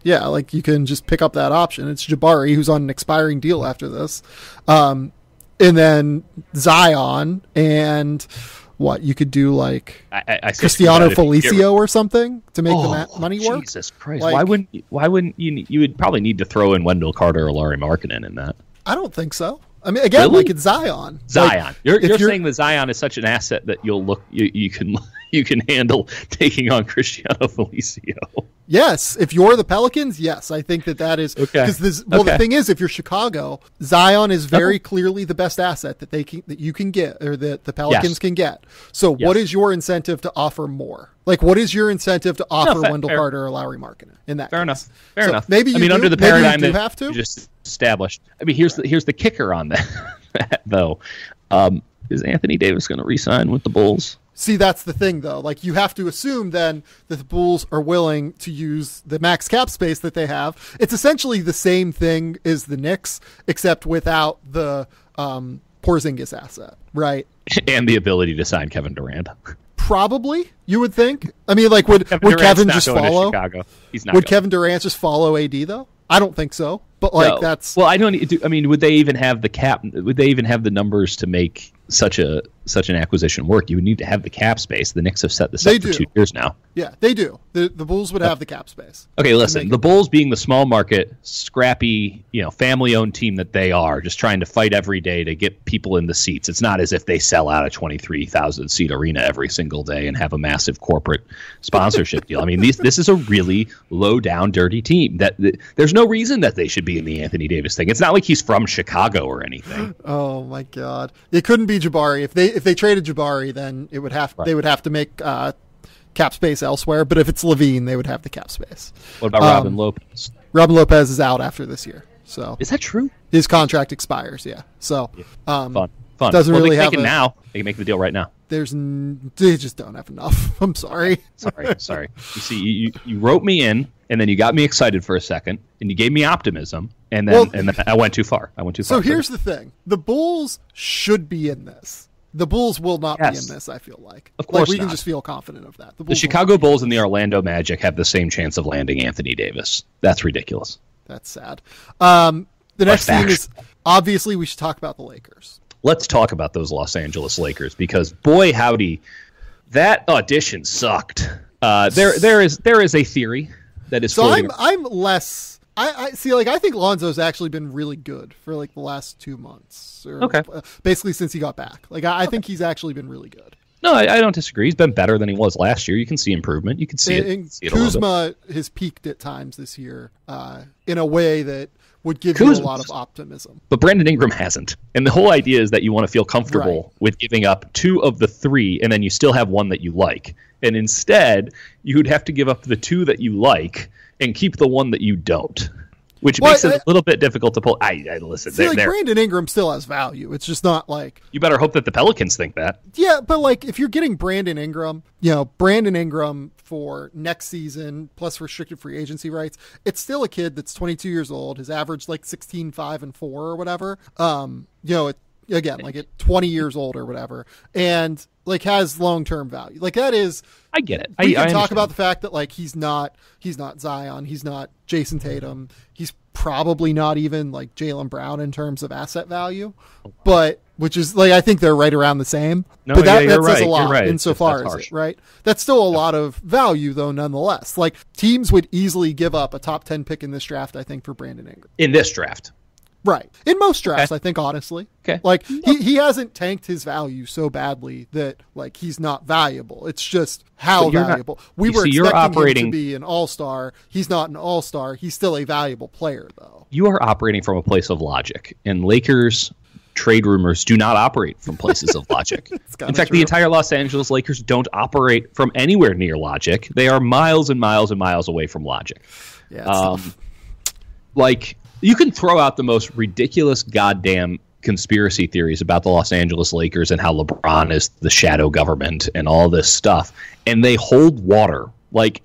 Yeah, like you can just pick up that option. It's Jabari, who's on an expiring deal after this. And then Zion, and what you could do, like
I say
Cristiano
screw that if you get-
Felicio or something to make the money work.
Jesus Christ.
Like-
Why wouldn't you would probably need to throw in Wendell Carter or Larry Markkinen in that.
I don't think so. I mean, again,
Really?
like it's Zion.
Zion.
Like,
You're saying that Zion is such an asset that you can handle taking on Cristiano Felicio.
Yes, if you're the Pelicans, yes, I think that is
okay.
Because the thing is, if you're Chicago, Zion is very clearly the best asset that you can get, or that the Pelicans can get. So, what is your incentive to offer more? Like, what is your incentive to offer Wendell Carter or Lowry Markkanen in that?
Fair
case?
enough.
Maybe
under the paradigm
you
that
have to
you just established. I mean, here's the kicker on that though. Is Anthony Davis going to re-sign with the Bulls?
See, that's the thing, though. Like, you have to assume then that the Bulls are willing to use the max cap space that they have. It's essentially the same thing as the Knicks, except without the Porzingis asset, right?
And the ability to sign Kevin Durant.
Probably, you would think. I mean, like, would Kevin just follow?
He's not.
Would Kevin Durant just follow AD though? I don't think so. But like, that's
well, I don't. I mean, would they even have the cap? Would they even have the numbers to make such an acquisition work? You would need to have the cap space. The Knicks have set this up for 2 years now.
Yeah, they do. The Bulls would have the cap space.
Okay, listen. The Bulls, being the small market, scrappy, family-owned team that they are, just trying to fight every day to get people in the seats. It's not as if they sell out a 23,000-seat arena every single day and have a massive corporate sponsorship deal. I mean, this is a really low-down, dirty team. There's no reason that they should be in the Anthony Davis thing. It's not like he's from Chicago or anything.
Oh my God! It couldn't be Jabari. If they traded Jabari, then they would have to make cap space elsewhere. But if it's Levine, they would have the cap space.
What about Robin Lopez?
Robin Lopez is out after this year. So
is that true?
His contract expires. Yeah. So
fun.
Doesn't really have
now. They can make the deal right now.
They just don't have enough. I'm sorry.
Sorry. You see, you wrote me in, and then you got me excited for a second, and you gave me optimism, and then I went too far.
So here's the thing: the Bulls should be in this. The Bulls will not be in this. I feel like.
Of course,
we can just feel confident of that.
The Chicago Bulls and the Orlando Magic have the same chance of landing Anthony Davis. That's ridiculous.
That's sad. The next team is obviously we should talk about the Lakers.
Let's talk about those Los Angeles Lakers, because boy howdy, that audition sucked. There is a theory that is.
So I'm less. I see. Like, I think Lonzo's actually been really good for like the last 2 months, or basically since he got back. Like, I think he's actually been really good.
No, I don't disagree. He's been better than he was last year. You can see improvement. You can see it.
Kuzma has peaked at times this year in a way that would give you a lot of optimism.
But Brandon Ingram hasn't. And the whole idea is that you want to feel comfortable with giving up 2 of the 3, and then you still have one that you like. And instead, you would have to give up the 2 that you like and keep the one that you don't, which makes it a little bit difficult to pull. I listen.
Brandon Ingram still has value. It's just not like...
You better hope that the Pelicans think that.
Yeah, but like if you're getting Brandon Ingram for next season plus restricted free agency rights, it's still a kid that's 22 years old, has averaged like 16, 5, and 4 or whatever. Again, like at 20 years old or whatever, and like has long-term value. Like that is,
I get it.
We can talk about the fact that like he's not Zion, he's not Jason Tatum, he's probably not even like Jaylen Brown in terms of asset value, but which is like I think they're right around the same.
No,
but that
says
a lot
right.
insofar as it, right? That's still a lot of value though, nonetheless. Like teams would easily give up a top 10 pick in this draft, I think, for Brandon Ingram.
In this draft.
Right. In most drafts, I think, honestly.
Okay.
Like, he hasn't tanked his value so badly that, like, he's not valuable. It's just how valuable. We were expecting him to be an all-star. He's not an all-star. He's still a valuable player, though.
You are operating from a place of logic, and Lakers trade rumors do not operate from places of logic. In fact, the entire Los Angeles Lakers don't operate from anywhere near logic. They are miles and miles and miles away from logic.
Yeah,
you can throw out the most ridiculous goddamn conspiracy theories about the Los Angeles Lakers and how LeBron is the shadow government and all this stuff, and they hold water. Like,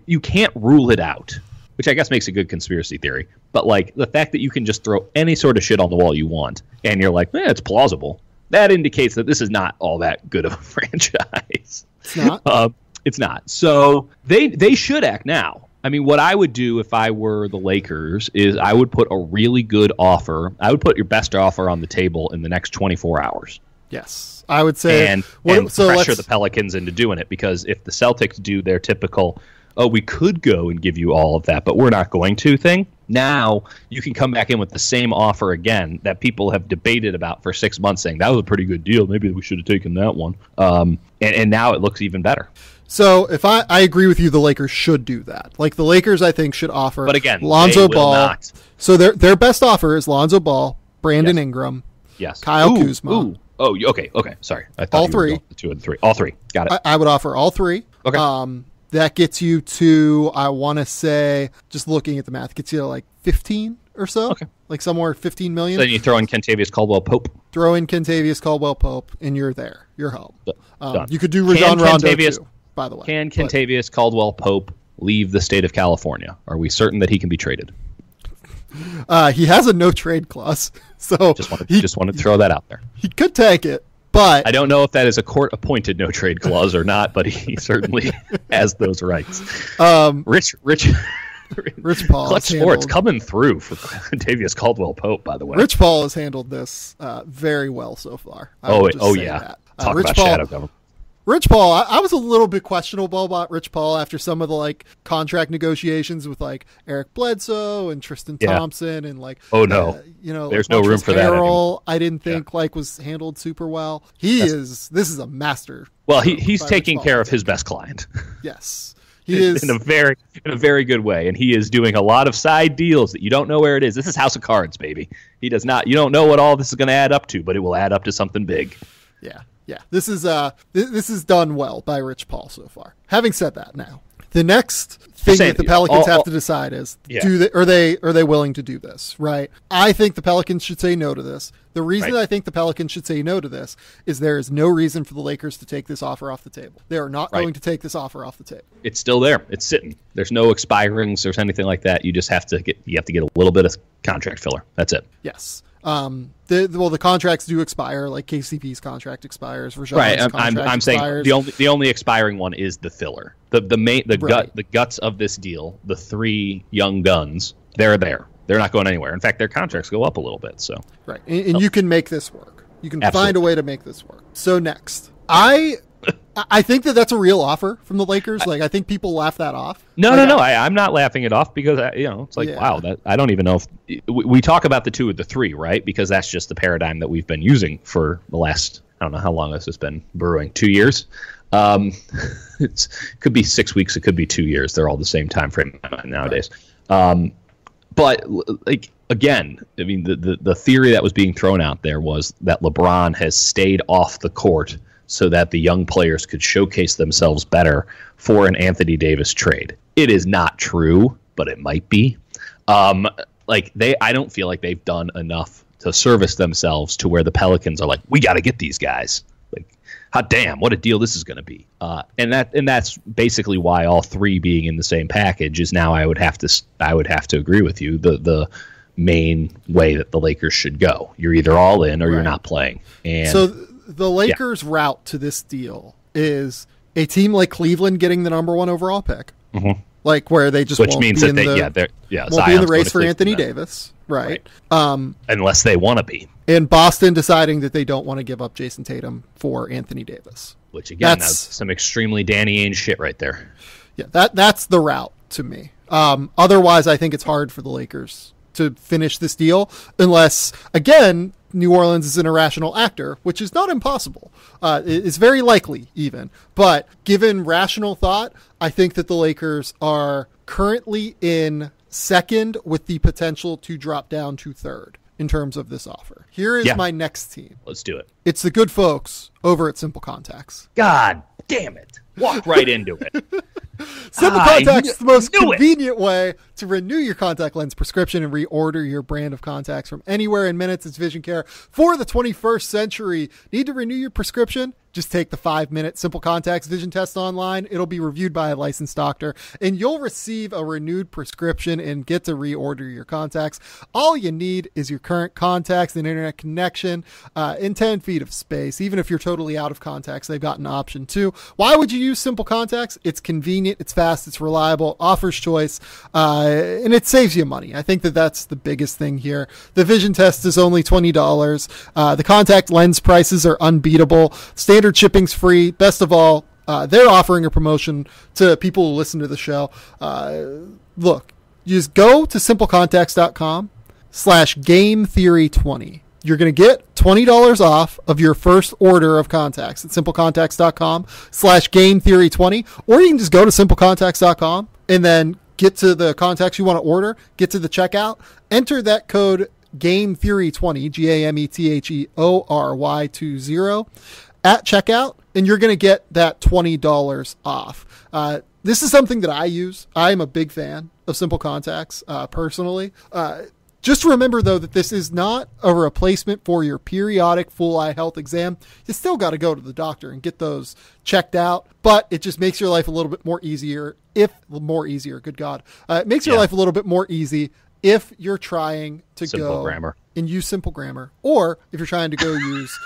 you can't rule it out, which I guess makes a good conspiracy theory. But, like, the fact that you can just throw any sort of shit on the wall you want, and you're like, it's plausible, that indicates that this is not all that good of a franchise.
It's not?
It's not. So they should act now. I mean, what I would do if I were the Lakers is I would put a really good offer. I would put your best offer on the table in the next 24 hours.
Yes, I would say.
And pressure the Pelicans into doing it, because if the Celtics do their typical, we could go and give you all of that, but we're not going to thing, Now you can come back in with the same offer again that people have debated about for 6 months, saying that was a pretty good deal. Maybe we should have taken that one. And now it looks even better.
So if I agree with you, the Lakers should do that. Like the Lakers, I think, should offer
but again,
Lonzo
they will
Ball.
Not.
So their best offer is Lonzo Ball, Brandon Ingram, Kyle Kuzma.
Oh, okay. Sorry. I thought
all
you were
three.
going the 2 and 3. All three. Got it.
I would offer all three.
Okay.
That gets you to, I want to say, just looking at the math, gets you to like 15 or so. Okay. Like somewhere 15 million.
So then you throw in Kentavious Caldwell-Pope.
Throw in Kentavious Caldwell-Pope, and you're there. You're home.
Done.
You could do Rajon Rondo too, by the way.
Can Kentavious Caldwell-Pope leave the state of California? Are we certain that he can be traded?
He has a no trade clause, so
just wanted to throw that out there.
He could take it, but
I don't know if that is a court appointed no trade clause or not, but he certainly has those rights. Rich
Paul
Clutch Sports coming through for Kentavious Caldwell-Pope, by the way.
Rich Paul has handled this very well so far.
Yeah. Talk about shadow government.
Rich Paul, I was a little bit questionable about Rich Paul after some of the contract negotiations with Eric Bledsoe and Tristan Thompson and
there's no room for that anymore.
I didn't think was handled super well. This is a master.
Well, he's taking care of his best client.
Yes. He is
in a very good way, and he is doing a lot of side deals that you don't know where it is. This is House of Cards, baby. He does not. You don't know what all this is going to add up to, but it will add up to something big.
Yeah. This is done well by Rich Paul so far. Having said that, now the next thing that the Pelicans have to decide is are they willing to do this? Right. I think the Pelicans should say no to this. The reason I think the Pelicans should say no to this is there is no reason for the Lakers to take this offer off the table. They are not going to take this offer off the table.
It's still there. It's sitting. There's no expirings or anything like that. You just have to get a little bit of contract filler. That's it.
Yes. The contracts do expire. Like KCP's contract expires.
I'm saying the only expiring one is the filler. The guts of this deal. The 3 young guns. They're there. They're not going anywhere. In fact, their contracts go up a little bit. So
and you can make this work. You can find a way to make this work. So next, I think that's a real offer from the Lakers. I think people laugh that off.
No. I'm not laughing it off because it's wow. That I don't even know if we talk about the 2 or the 3, right? Because that's just the paradigm that we've been using for the last, I don't know how long this has been brewing. 2 years. It could be 6 weeks. It could be 2 years. They're all the same time frame nowadays. Right. But again, I mean, the theory that was being thrown out there was that LeBron has stayed off the court so that the young players could showcase themselves better for an Anthony Davis trade. It is not true, but it might be. I don't feel like they've done enough to service themselves to where the Pelicans are like, we got to get these guys. Hot damn, what a deal this is going to be. And that's basically why all 3 being in the same package is now I would have to agree with you. The main way that the Lakers should go. You're either all in or you're not playing. And
so the Lakers' route to this deal is a team like Cleveland getting the number 1 overall pick. Mm-hmm. Where they just won't be in the race for Anthony Davis. Right.
Unless they want to be.
And Boston deciding that they don't want to give up Jason Tatum for Anthony Davis.
Which, again, that's some extremely Danny Ainge shit right there.
Yeah, that's the route to me. Otherwise, I think it's hard for the Lakers to finish this deal unless, again, New Orleans is an irrational actor, which is not impossible. It's very likely even. But given rational thought, I think that the Lakers are currently in second with the potential to drop down to third in terms of this offer. Here is my next team.
Let's do it.
It's the good folks over at Simple Contacts.
God damn it. Walk right into it.
Simple Contacts is the most convenient way to renew your contact lens prescription and reorder your brand of contacts from anywhere in minutes. It's vision care for the 21st century. Need to renew your prescription? Just take the 5-minute Simple Contacts vision test online. It'll be reviewed by a licensed doctor, and you'll receive a renewed prescription and get to reorder your contacts. All you need is your current contacts and internet connection in 10 feet of space. Even if you're totally out of contacts, they've got an option too. Why would you use Simple Contacts? It's convenient, it's fast, it's reliable, offers choice, and it saves you money. I think that's the biggest thing here. The vision test is only $20. The contact lens prices are unbeatable. Standard shipping's free. Best of all, they're offering a promotion to people who listen to the show. Look, You just go to simplecontacts.com/gametheory20. You're going to get $20 off of your first order of contacts at simplecontacts.com/gametheory20. Or you can just go to simplecontacts.com and then get to the contacts you want to order, get to the checkout, enter that code GameTheory20, GameTheory20 at checkout, and you're going to get that $20 off. This is something that I use. I am a big fan of Simple Contacts, personally. Just remember, though, that this is not a replacement for your periodic full eye health exam. You still got to go to the doctor and get those checked out, but it just makes your life a little bit more easier. Good God. It makes your life a little bit more easy if you're trying to
Simple Grammar.
And use Simple Grammar, or if you're trying to go use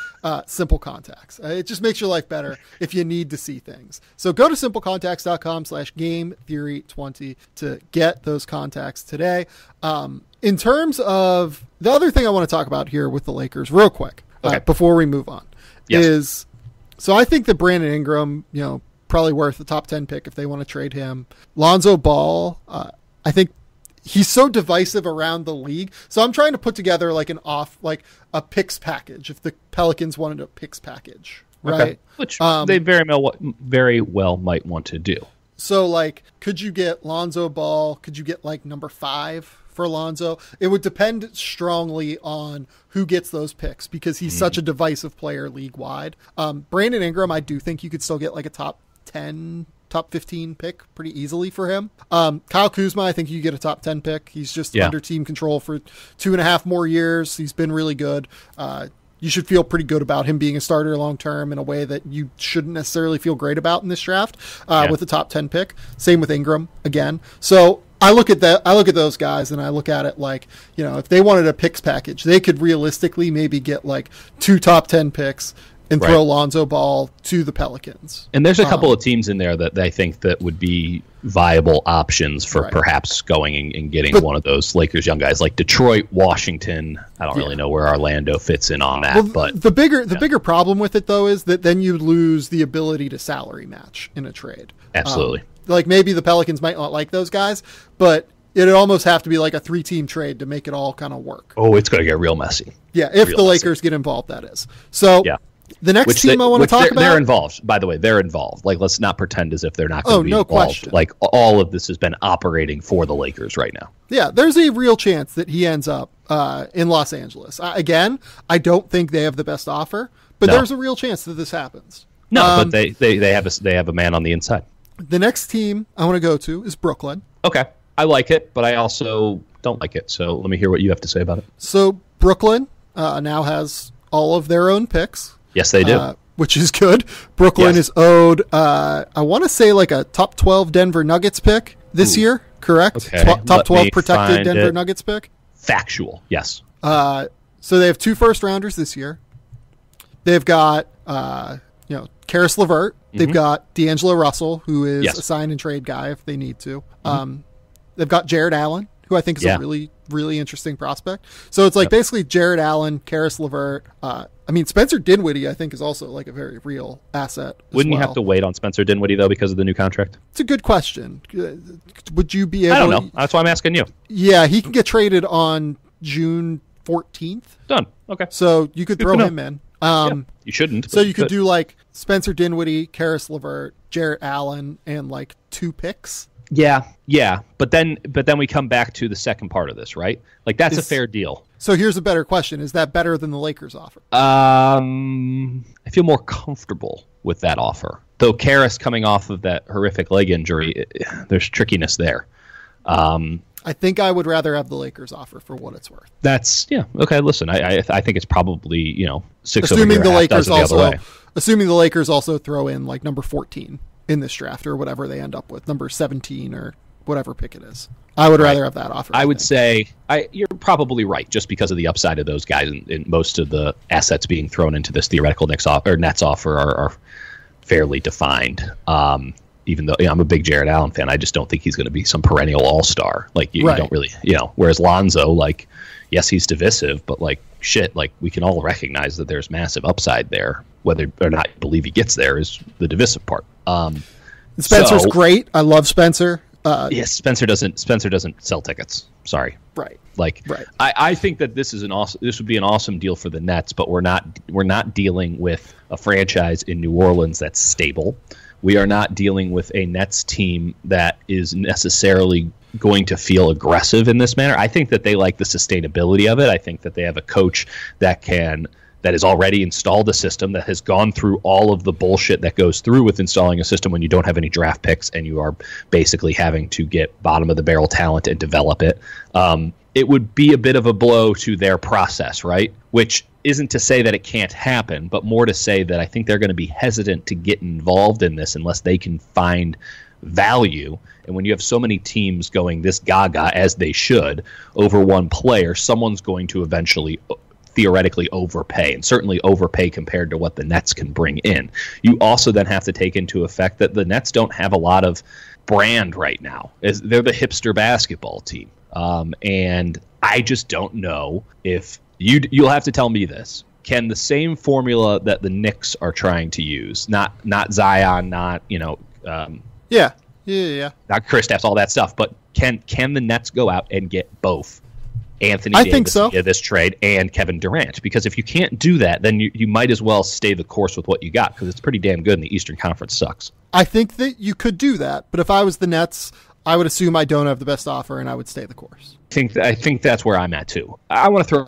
Simple Contacts. It just makes your life better if you need to see things. So go to simplecontacts.com/gametheory20 to get those contacts today. In terms of the other thing I want to talk about here with the Lakers real quick, before we move on, is so I think that Brandon Ingram, probably worth the top 10 pick if they want to trade him. Lonzo Ball, I think he's so divisive around the league. So I'm trying to put together like a picks package if the Pelicans wanted a picks package, right?
Okay. Which they very well might want to do.
So could you get Lonzo Ball? Could you get number 5 for Lonzo? It would depend strongly on who gets those picks because he's such a divisive player league wide. Brandon Ingram, I do think you could still get a top 10, top 15 pick pretty easily for him. Kyle Kuzma, I think you get a top 10 pick. He's just under team control for 2.5 more years. He's been really good. You should feel pretty good about him being a starter long term in a way that you shouldn't necessarily feel great about in this draft with the top 10 pick. Same with Ingram again. So I look at that. I look at those guys and I look at it if they wanted a picks package, they could realistically maybe get 2 top 10 picks and throw Lonzo Ball to the Pelicans.
And there's a couple of teams in there that I think that would be viable options for perhaps going and getting one of those Lakers young guys, like Detroit, Washington. I don't really know where Orlando fits in on that. But
the bigger problem with it, though, is that then you lose the ability to salary match in a trade.
Absolutely.
Maybe the Pelicans might not like those guys, but it'd almost have to be a 3-team trade to make it all kind of work.
Oh, it's going to get real messy.
Yeah, if the Lakers get involved, that is. So the next team I want to talk about...
They're involved. By the way, they're involved. Let's not pretend as if they're not going to be involved.
Question.
All of this has been operating for the Lakers right now. Yeah,
there's a real chance that he ends up in Los Angeles. Again, I don't think they have the best offer, but there's a real chance that this happens.
No, but they have a man on the inside.
The next team I want to go to is Brooklyn.
Okay. I like it, but I also don't like it. So let me hear what you have to say about it.
So Brooklyn now has all of their own picks.
Yes, they do.
Which is good. Brooklyn is owed, I want to say a top 12 Denver Nuggets pick this year, correct?
Okay.
Top 12 protected Denver Nuggets pick.
Factual, yes.
So they have 2 first-rounders this year. They've got, Karis LeVert. They've got D'Angelo Russell, who is a sign and trade guy if they need to. They've got Jared Allen, who I think is a really, really interesting prospect. So it's basically Jared Allen, Karis LeVert. Spencer Dinwiddie, I think, is also a very real asset.
Wouldn't you have to wait on Spencer Dinwiddie, though, because of the new contract?
It's a good question. Would you be able...
I don't know. That's why I'm asking you.
Yeah, he can get traded on June 14th.
Done. Okay.
So you could throw him in.
You shouldn't.
So you could do Spencer Dinwiddie, Karis LeVert, Jarrett Allen, and 2 picks.
Yeah. But then we come back to the second part of this, right? That's a fair deal.
So here's a better question: is that better than the Lakers offer?
I feel more comfortable with that offer, though. Karis coming off of that horrific leg injury, there's trickiness there.
I think I would rather have the Lakers offer for what it's worth.
That's okay. Listen, I think it's probably 6
assuming
over
the Lakers
the
also
other way.
Assuming the Lakers also throw in number 14 in this draft or whatever they end up with, number 17 or whatever pick it is. I would rather have that offer.
I would say you're probably right, just because of the upside of those guys, and most of the assets being thrown into this theoretical Nets offer are fairly defined. Even though I'm a big Jared Allen fan, I just don't think he's going to be some perennial all-star. You don't really, whereas Lonzo, yes, he's divisive, but we can all recognize that there's massive upside there. Whether or not you believe he gets there is the divisive part.
Spencer's great. I love Spencer.
Yes, Spencer doesn't sell tickets. Sorry.
Right.
Right. I think that this would be an awesome deal for the Nets, but we're not dealing with a franchise in New Orleans that's stable. We are not dealing with a Nets team that is necessarily going to feel aggressive in this manner. I think that they like the sustainability of it. I think that they have a coach that has already installed a system, that has gone through all of the bullshit that goes through with installing a system when you don't have any draft picks and you are basically having to get bottom of the barrel talent and develop it. It would be a bit of a blow to their process, right? Which isn't to say that it can't happen, but more to say that I think they're going to be hesitant to get involved in this unless they can find value. And when you have so many teams going this gaga, as they should, over one player, someone's going to eventually theoretically overpay, and certainly overpay compared to what the Nets can bring in. You also then have to take into effect that the Nets don't have a lot of brand right now. They're the hipster basketball team. And I just don't know if you'll have to tell me this. Can the same formula that the Knicks are trying to use, not Zion, not, not Kristaps, all that stuff, but can the Nets go out and get both Anthony Davis
think so.
Via this trade and Kevin Durant? Because if you can't do that, then you might as well stay the course with what you got, because it's pretty damn good and the Eastern Conference sucks. I
think that you could do that, but if I was the Nets, I would assume I don't have the best offer and I would stay the course.
I think that's where I'm at too. I want to throw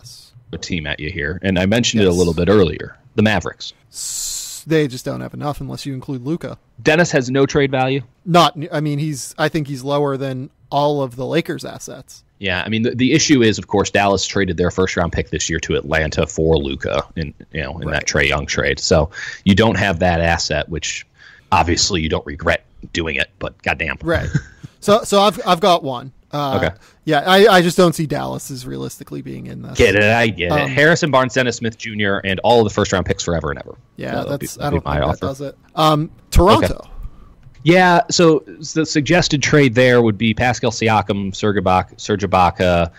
a team at you here, and I mentioned it a little bit earlier. The Mavericks.
They just don't have enough unless you include Luka.
Dennis has no trade value.
I think he's lower than all of the Lakers' assets.
Yeah, I mean the issue is, of course, Dallas traded their first round pick this year to Atlanta for Luka in that Trae Young trade. So you don't have that asset, which obviously you don't regret doing it, but goddamn.
Right. So I've got one.
Okay.
Yeah, I just don't see Dallas as realistically being in this.
I get it. Harrison Barnes, Dennis Smith Jr., and all of the first round picks forever and ever.
Yeah, I don't think that does it. Toronto.
Okay. Yeah, so the suggested trade there would be Pascal Siakam, Serge Ibaka,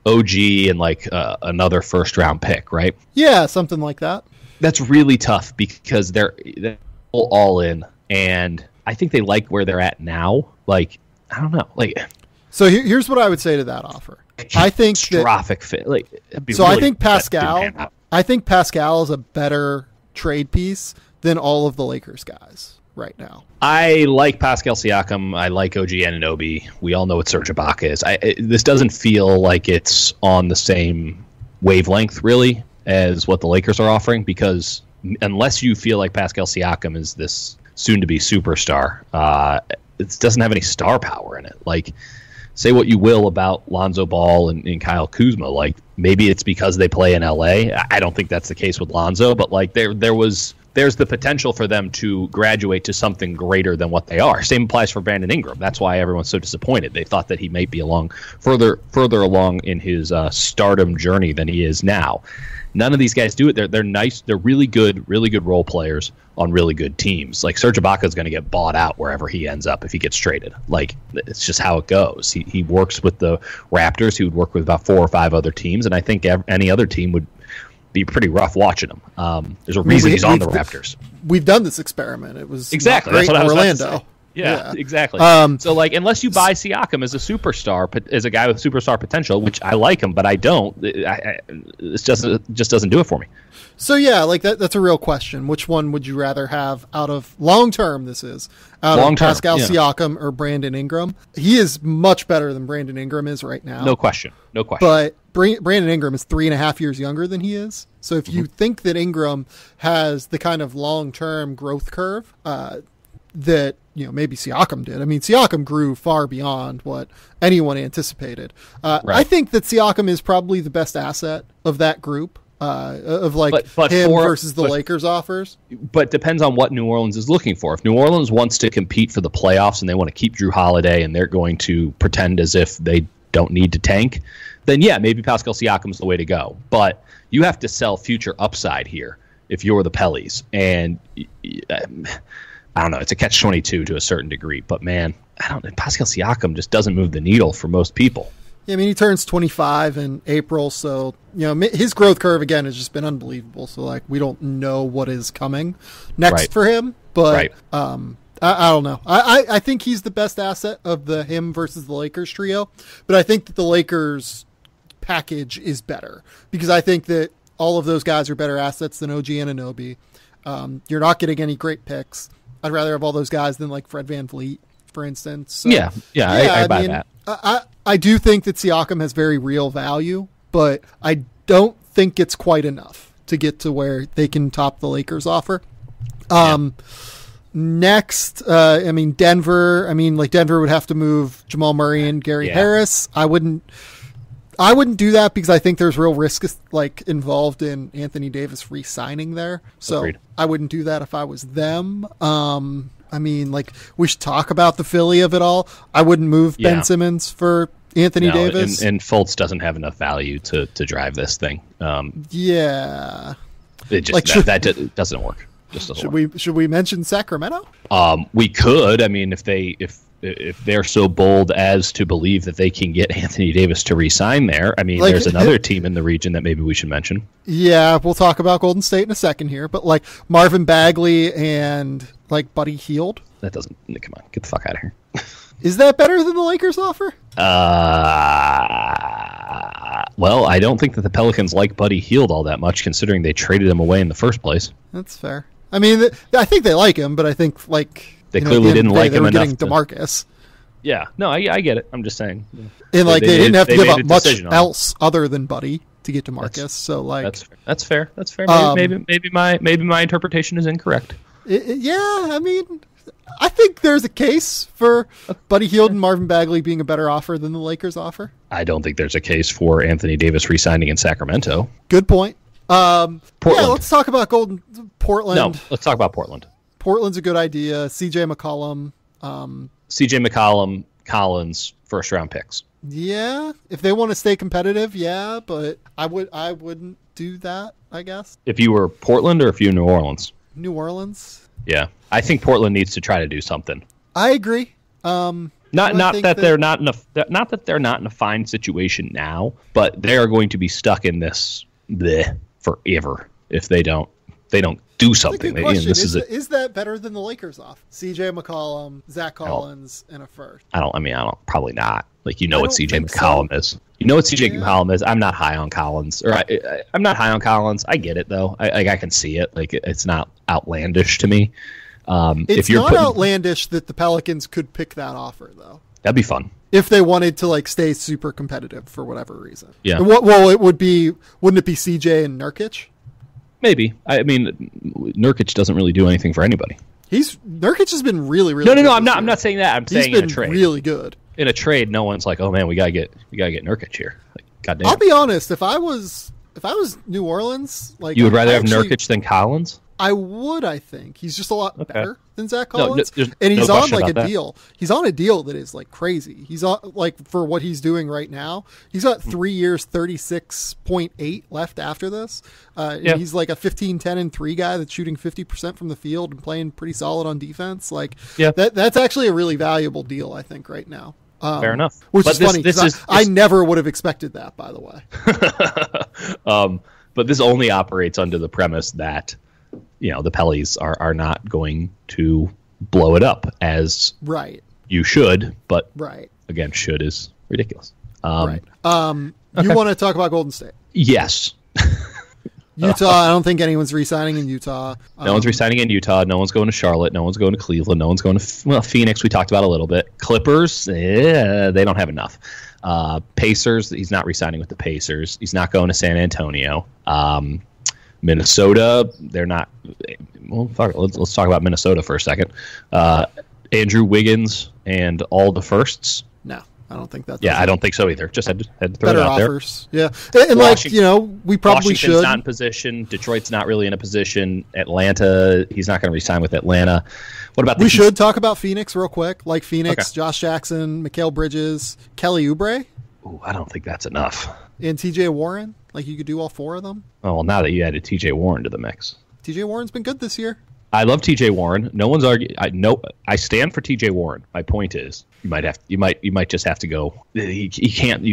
OG, and another first round pick, right?
Yeah, something like that.
That's really tough because they're all in, and I think they like where they're at now. I don't know.
So here's what I would say to that offer. I think
catastrophic fit.
I think Pascal. I think Pascal is a better trade piece than all of the Lakers guys right now.
I like Pascal Siakam. I like OG Anunoby. We all know what Serge Ibaka is. This doesn't feel like it's on the same wavelength, really, as what the Lakers are offering, because unless you feel like Pascal Siakam is this soon-to-be superstar, it doesn't have any star power in it. Say what you will about Lonzo Ball and Kyle Kuzma. Maybe it's because they play in LA. I don't think that's the case with Lonzo, but there's the potential for them to graduate to something greater than what they are. Same applies for Brandon Ingram. That's why everyone's so disappointed. They thought that he might be further along in his stardom journey than he is now. None of these guys do it. They're nice. They're really good role players on really good teams. Serge Ibaka is going to get bought out wherever he ends up if he gets traded. It's just how it goes. He works with the Raptors. He would work with about 4 or 5 other teams, and I think any other team would be pretty rough watching him. There's a reason he's on the Raptors.
We've done this experiment. It was
exactly
great
that's what
in
I was
Orlando.
About to say. Yeah, exactly. Unless you buy Siakam as a superstar, as a guy with superstar potential, which I like him, but I don't. This just doesn't do it for me.
So yeah, that's a real question. Which one would you rather have out of long term? This is out of Pascal Siakam or Brandon Ingram. He is much better than Brandon Ingram is right now.
No question.
But Brandon Ingram is 3.5 years younger than he is. So if you think that Ingram has the kind of long term growth curve that maybe Siakam did. I mean, Siakam grew far beyond what anyone anticipated. Right. I think that Siakam is probably the best asset of that group. Versus the Lakers offers.
But depends on what New Orleans is looking for. If New Orleans wants to compete for the playoffs and they want to keep Jrue Holiday and they're going to pretend as if they don't need to tank, then yeah, maybe Pascal Siakam is the way to go. But you have to sell future upside here if you're the Pellies. And I don't know, it's a catch-22 to a certain degree. But man, Pascal Siakam just doesn't move the needle for most people.
Yeah, I mean, he turns 25 in April, so his growth curve again has just been unbelievable. So we don't know what is coming next for him, but I don't know. I think he's the best asset of the him versus the Lakers trio, but I think that the Lakers package is better because I think that all of those guys are better assets than OG Anunoby. You're not getting any great picks. I'd rather have all those guys than like Fred VanVleet, for instance. So,
I buy that.
I do think that Siakam has very real value, but I don't think it's quite enough to get to where they can top the Lakers offer. Next, Denver. Denver would have to move Jamal Murray and Gary Harris. I wouldn't do that because I think there's real risk involved in Anthony Davis re-signing there. So
Agreed.
I wouldn't do that if I was them. We should talk about the Philly of it all. I wouldn't move Ben Simmons for Anthony Davis.
And Fultz doesn't have enough value to drive this thing. It just that doesn't work. Just doesn't work.
Should we mention Sacramento?
We could. If they're so bold as to believe that they can get Anthony Davis to re-sign there, there's another team in the region that maybe we should mention. Yeah,
we'll talk about Golden State in a second here, but Marvin Bagley and Buddy Hield.
That doesn't. Come on, get the fuck out of here.
Is that better than the Lakers offer?
Well, I don't think that the Pelicans like Buddy Hield all that much, considering they traded him away in the first place.
That's fair. I think they like him, but I think
they clearly didn't like him enough.
DeMarcus.
Yeah, no, I get it. I'm just saying.
Yeah. And they didn't have to give up much else other than Buddy to get DeMarcus.
That's fair. That's fair. Maybe my interpretation is incorrect.
I think there's a case for Buddy Hield and Marvin Bagley being a better offer than the Lakers offer.
I don't think there's a case for Anthony Davis re-signing in Sacramento.
Good point. Let's talk about Portland.
No, let's talk about Portland.
Portland's a good idea. CJ McCollum.
Collins, first round picks.
Yeah, if they want to stay competitive, but I wouldn't do that, I guess.
If you were Portland or if you were New Orleans?
New Orleans.
Yeah, I think Portland needs to try to do something.
I agree.
Not that they're not in a fine situation now, but they are going to be stuck in this forever if they don't do something.
Is that better than the Lakers off? CJ McCollum, Zach Collins, and a first.
Probably not. What CJ McCollum is. You know what CJ McCollum is. I'm not high on Collins, I'm not high on Collins. I get it though. I can see it. It's not outlandish to me.
It's not outlandish that the Pelicans could pick that offer though.
That'd be fun
if they wanted to stay super competitive for whatever reason.
Yeah.
It would be. Wouldn't it be CJ and Nurkic?
Maybe. Nurkic doesn't really do anything for anybody.
Nurkic has been really, really.
No. I'm not saying that. I'm saying in a trade.
Really good.
In a trade, no one's like, oh man, we gotta get Nurkic here. Goddamn.
I'll be honest. If I was New Orleans,
you would rather have Nurkic than Collins.
I would. I think he's just a lot better than Zach Collins,
and
he's on a deal. He's on a deal that is crazy. He's on for what he's doing right now. He's got 3 years, 36.8 left after this. He's a 15, 10, and 3 guy that's shooting 50% from the field and playing pretty solid on defense. That's actually a really valuable deal, I think, right now.
Fair enough.
Which is funny because I never would have expected that, by the way.
But this only operates under the premise that the Pellies are not going to blow it up as you should, but again, should is ridiculous. You want
to talk about Golden State?
Yes.
Utah, I don't think anyone's re-signing in Utah.
No one's re-signing in Utah. No one's going to Charlotte. No one's going to Cleveland. No one's going to Phoenix. We talked about a little bit. Clippers, they don't have enough. Pacers, he's not re-signing with the Pacers. He's not going to San Antonio. Minnesota, they're not. Well, let's talk about Minnesota for a second. Andrew Wiggins and all the firsts.
No, I don't think that's.
Yeah, I don't think so either. Just had to throw
better
it out
offers. There. Yeah, and we probably
Washington's
should.
Not in position. Detroit's not really in a position. Atlanta, he's not going to re-sign with Atlanta. What about
we should talk about Phoenix real quick. Phoenix, okay. Josh Jackson, Mikal Bridges, Kelly Oubre.
Ooh, I don't think that's enough.
And T.J. Warren. You could do all 4 of them.
Oh, well, now that you added T.J. Warren to the mix.
T.J. Warren's been good this year.
I love T.J. Warren. No one's arguing. I stand for T.J. Warren. My point is, you might just have to go. He can't.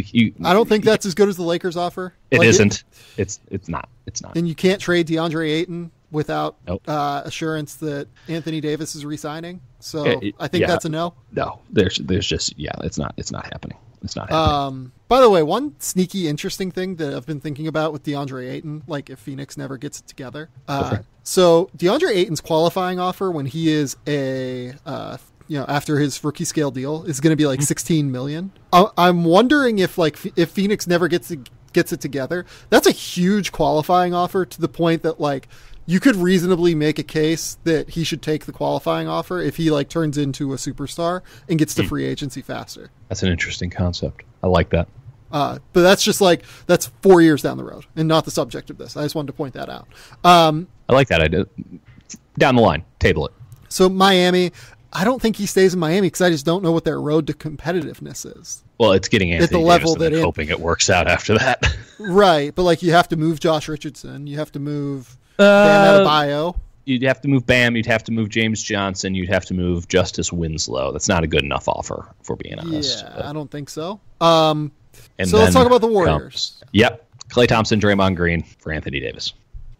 I don't think that's as good as the Lakers offer.
It isn't. It's not.
And you can't trade DeAndre Ayton without
Nope.
assurance that Anthony Davis is re-signing. So I think that's a no.
No, there's just it's not happening. It's not happening.
By the way, one sneaky interesting thing that I've been thinking about with DeAndre Ayton, like if Phoenix never gets it together. So DeAndre Ayton's qualifying offer when he is after his rookie scale deal is going to be like $16 million. I'm wondering if Phoenix never gets it together, that's a huge qualifying offer to the point that like you could reasonably make a case that he should take the qualifying offer if he like turns into a superstar and gets to free agency faster.
That's an interesting concept. I like that.
But that's just that's 4 years down the road and not the subject of this. I just wanted to point that out.
I like that idea. Down the line, table it.
So Miami, I don't think he stays in Miami because I just don't know what their road to competitiveness is.
Well, it's getting Anthony
at the level
Davis and hoping it works out after that.
Right, but like you have to move Josh Richardson, you have to move Bam Adebayo.
You'd have to move Bam, you'd have to move James Johnson, you'd have to move Justice Winslow. That's not a good enough offer, if we're being honest.
Yeah, I don't think so.
And
so let's talk about the Warriors.
Klay Thompson, Draymond Green for Anthony Davis.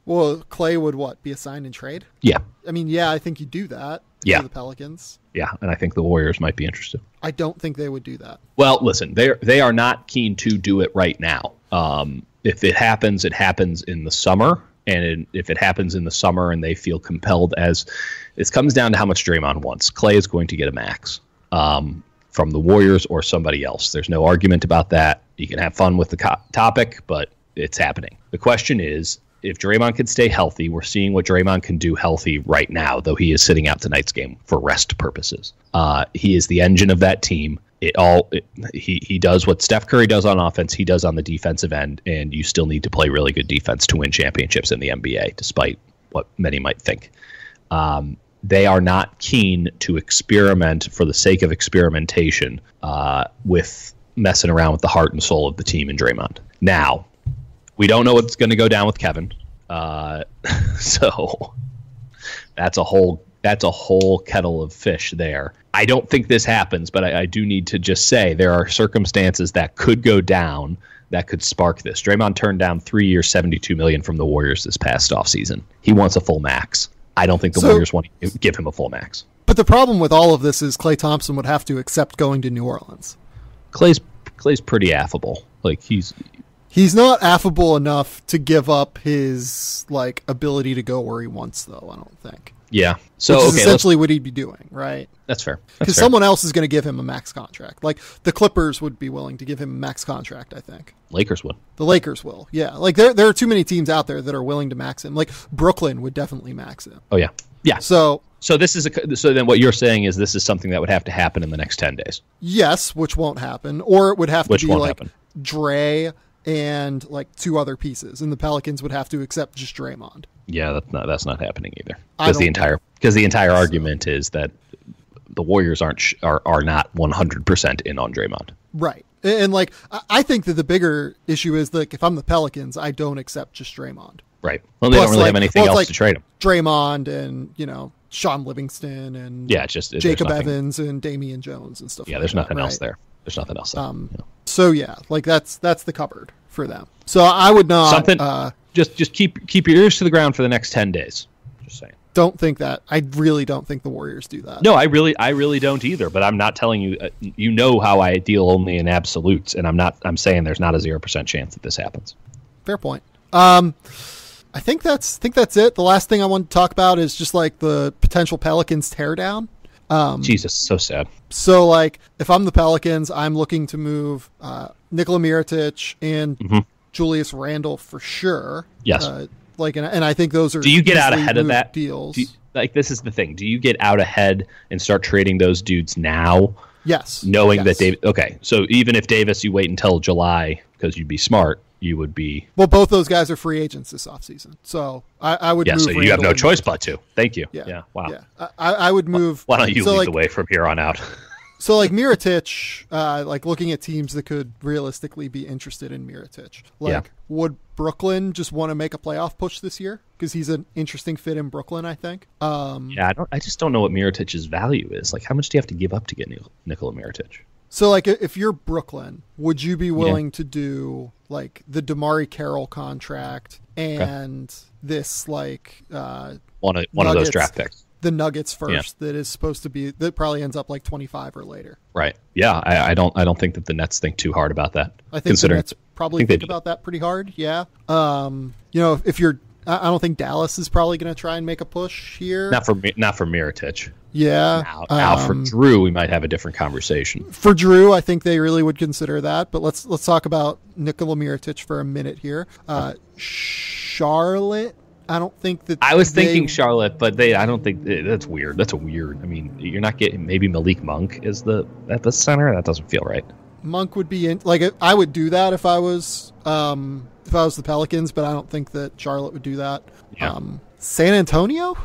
Well, Klay would be a sign and trade?
Yeah.
I mean, I think you do that for the Pelicans.
Yeah, and I think the Warriors might be interested.
I don't think they would do that.
Well, listen, they are not keen to do it right now. If it happens in the summer. And if it happens in the summer and they feel compelled, as it comes down to how much Draymond wants, Klay is going to get a max from the Warriors or somebody else. There's no argument about that. You can have fun with the topic, but it's happening. The question is, if Draymond can stay healthy, we're seeing what Draymond can do healthy right now, though he is sitting out tonight's game for rest purposes. He is the engine of that team. He does what Steph Curry does on offense, he does on the defensive end, and you still need to play really good defense to win championships in the NBA, despite what many might think. They are not keen to experiment for the sake of experimentation with messing around with the heart and soul of the team in Draymond. Now, we don't know what's going to go down with Kevin, so that's a whole kettle of fish there. I don't think this happens, but I do need to just say there are circumstances that could go down that could spark this. Draymond turned down 3 years, $72 million from the Warriors this past offseason. He wants a full max. I don't think the Warriors want to give him a full max.
But the problem with all of this is Klay Thompson would have to accept going to New Orleans.
Klay's pretty affable. Like he's
not affable enough to give up his ability to go where he wants, though. I don't think.
Yeah. So
which is essentially what he'd be doing, right?
That's fair.
Because someone else is going to give him a max contract. Like the Clippers would be willing to give him a max contract, I think.
Lakers would.
The Lakers will. Yeah. Like there are too many teams out there that are willing to max him. Like Brooklyn would definitely max him.
Oh yeah. Yeah.
So
this is so then what you're saying is this is something that would have to happen in the next 10 days.
Yes, which won't happen, or it would have to be like
happen.
Dre and like two other pieces, and the Pelicans would have to accept just Draymond.
Yeah, that's not happening either. Because the entire argument is that the Warriors are not 100% in on Draymond.
Right. And like I think that the bigger issue is like if I'm the Pelicans, I don't accept just Draymond.
Right. Well, they don't really have anything else to trade him.
Draymond and Sean Livingston and Jacob Evans and Damian Jones and stuff.
Yeah, there's nothing else there. There's nothing else there.
So yeah, like that's the cupboard for them. So I would not
just keep your ears to the ground for the next 10 days. Just saying.
Don't think that. I really don't think the Warriors do that.
No, I really don't either. But I'm not telling you. You know how I deal only in absolutes, and I'm saying there's not a 0% chance that this happens.
Fair point. I think that's it. The last thing I want to talk about is just like the potential Pelicans teardown.
Jesus, so sad.
So like if I'm the Pelicans, I'm looking to move Nikola Mirotic and Julius Randle for sure.
Yes.
And I think those are.
Do you get out ahead of that
deals?
This is the thing. Do you get out ahead and start trading those dudes now?
Yes.
Knowing that Davis. Okay, so even if Davis, you wait until July because you'd be smart. You would be.
Well, both those guys are free agents this offseason, so I would.
Yeah,
move
so you have no choice but to. Thank you.
Yeah.
Wow.
Yeah. I would move.
Why don't you lead the way from here on out?
So like Mirotic, like looking at teams that could realistically be interested in Mirotic. Would Brooklyn just want to make a playoff push this year? Because he's an interesting fit in Brooklyn, I think.
I just don't know what Mirotic's value is. Like, how much do you have to give up to get Nikola Mirotic?
So, like, if you're Brooklyn, would you be willing to do, like, the DeMarre Carroll contract and this, like...
one of those draft picks.
The Nuggets first that is supposed to be... That probably ends up, like, 25 or later.
Right. Yeah, I don't think that the Nets think too hard about that.
I think the Nets probably think about that pretty hard, yeah. You know, if you're... I don't think Dallas is probably going to try and make a push here.
Not for Mirotic.
Yeah.
Now for Jrue, we might have a different conversation.
For Jrue, I think they really would consider that. But let's talk about Nikola Mirotic for a minute here. Charlotte, I don't think that
I was thinking Charlotte, but I don't think that's weird. That's a weird. I mean, you're not getting maybe Malik Monk is at the center. That doesn't feel right.
Monk would be in. Like, I would do that if I was the Pelicans, but I don't think that Charlotte would do that.
Yeah.
San Antonio.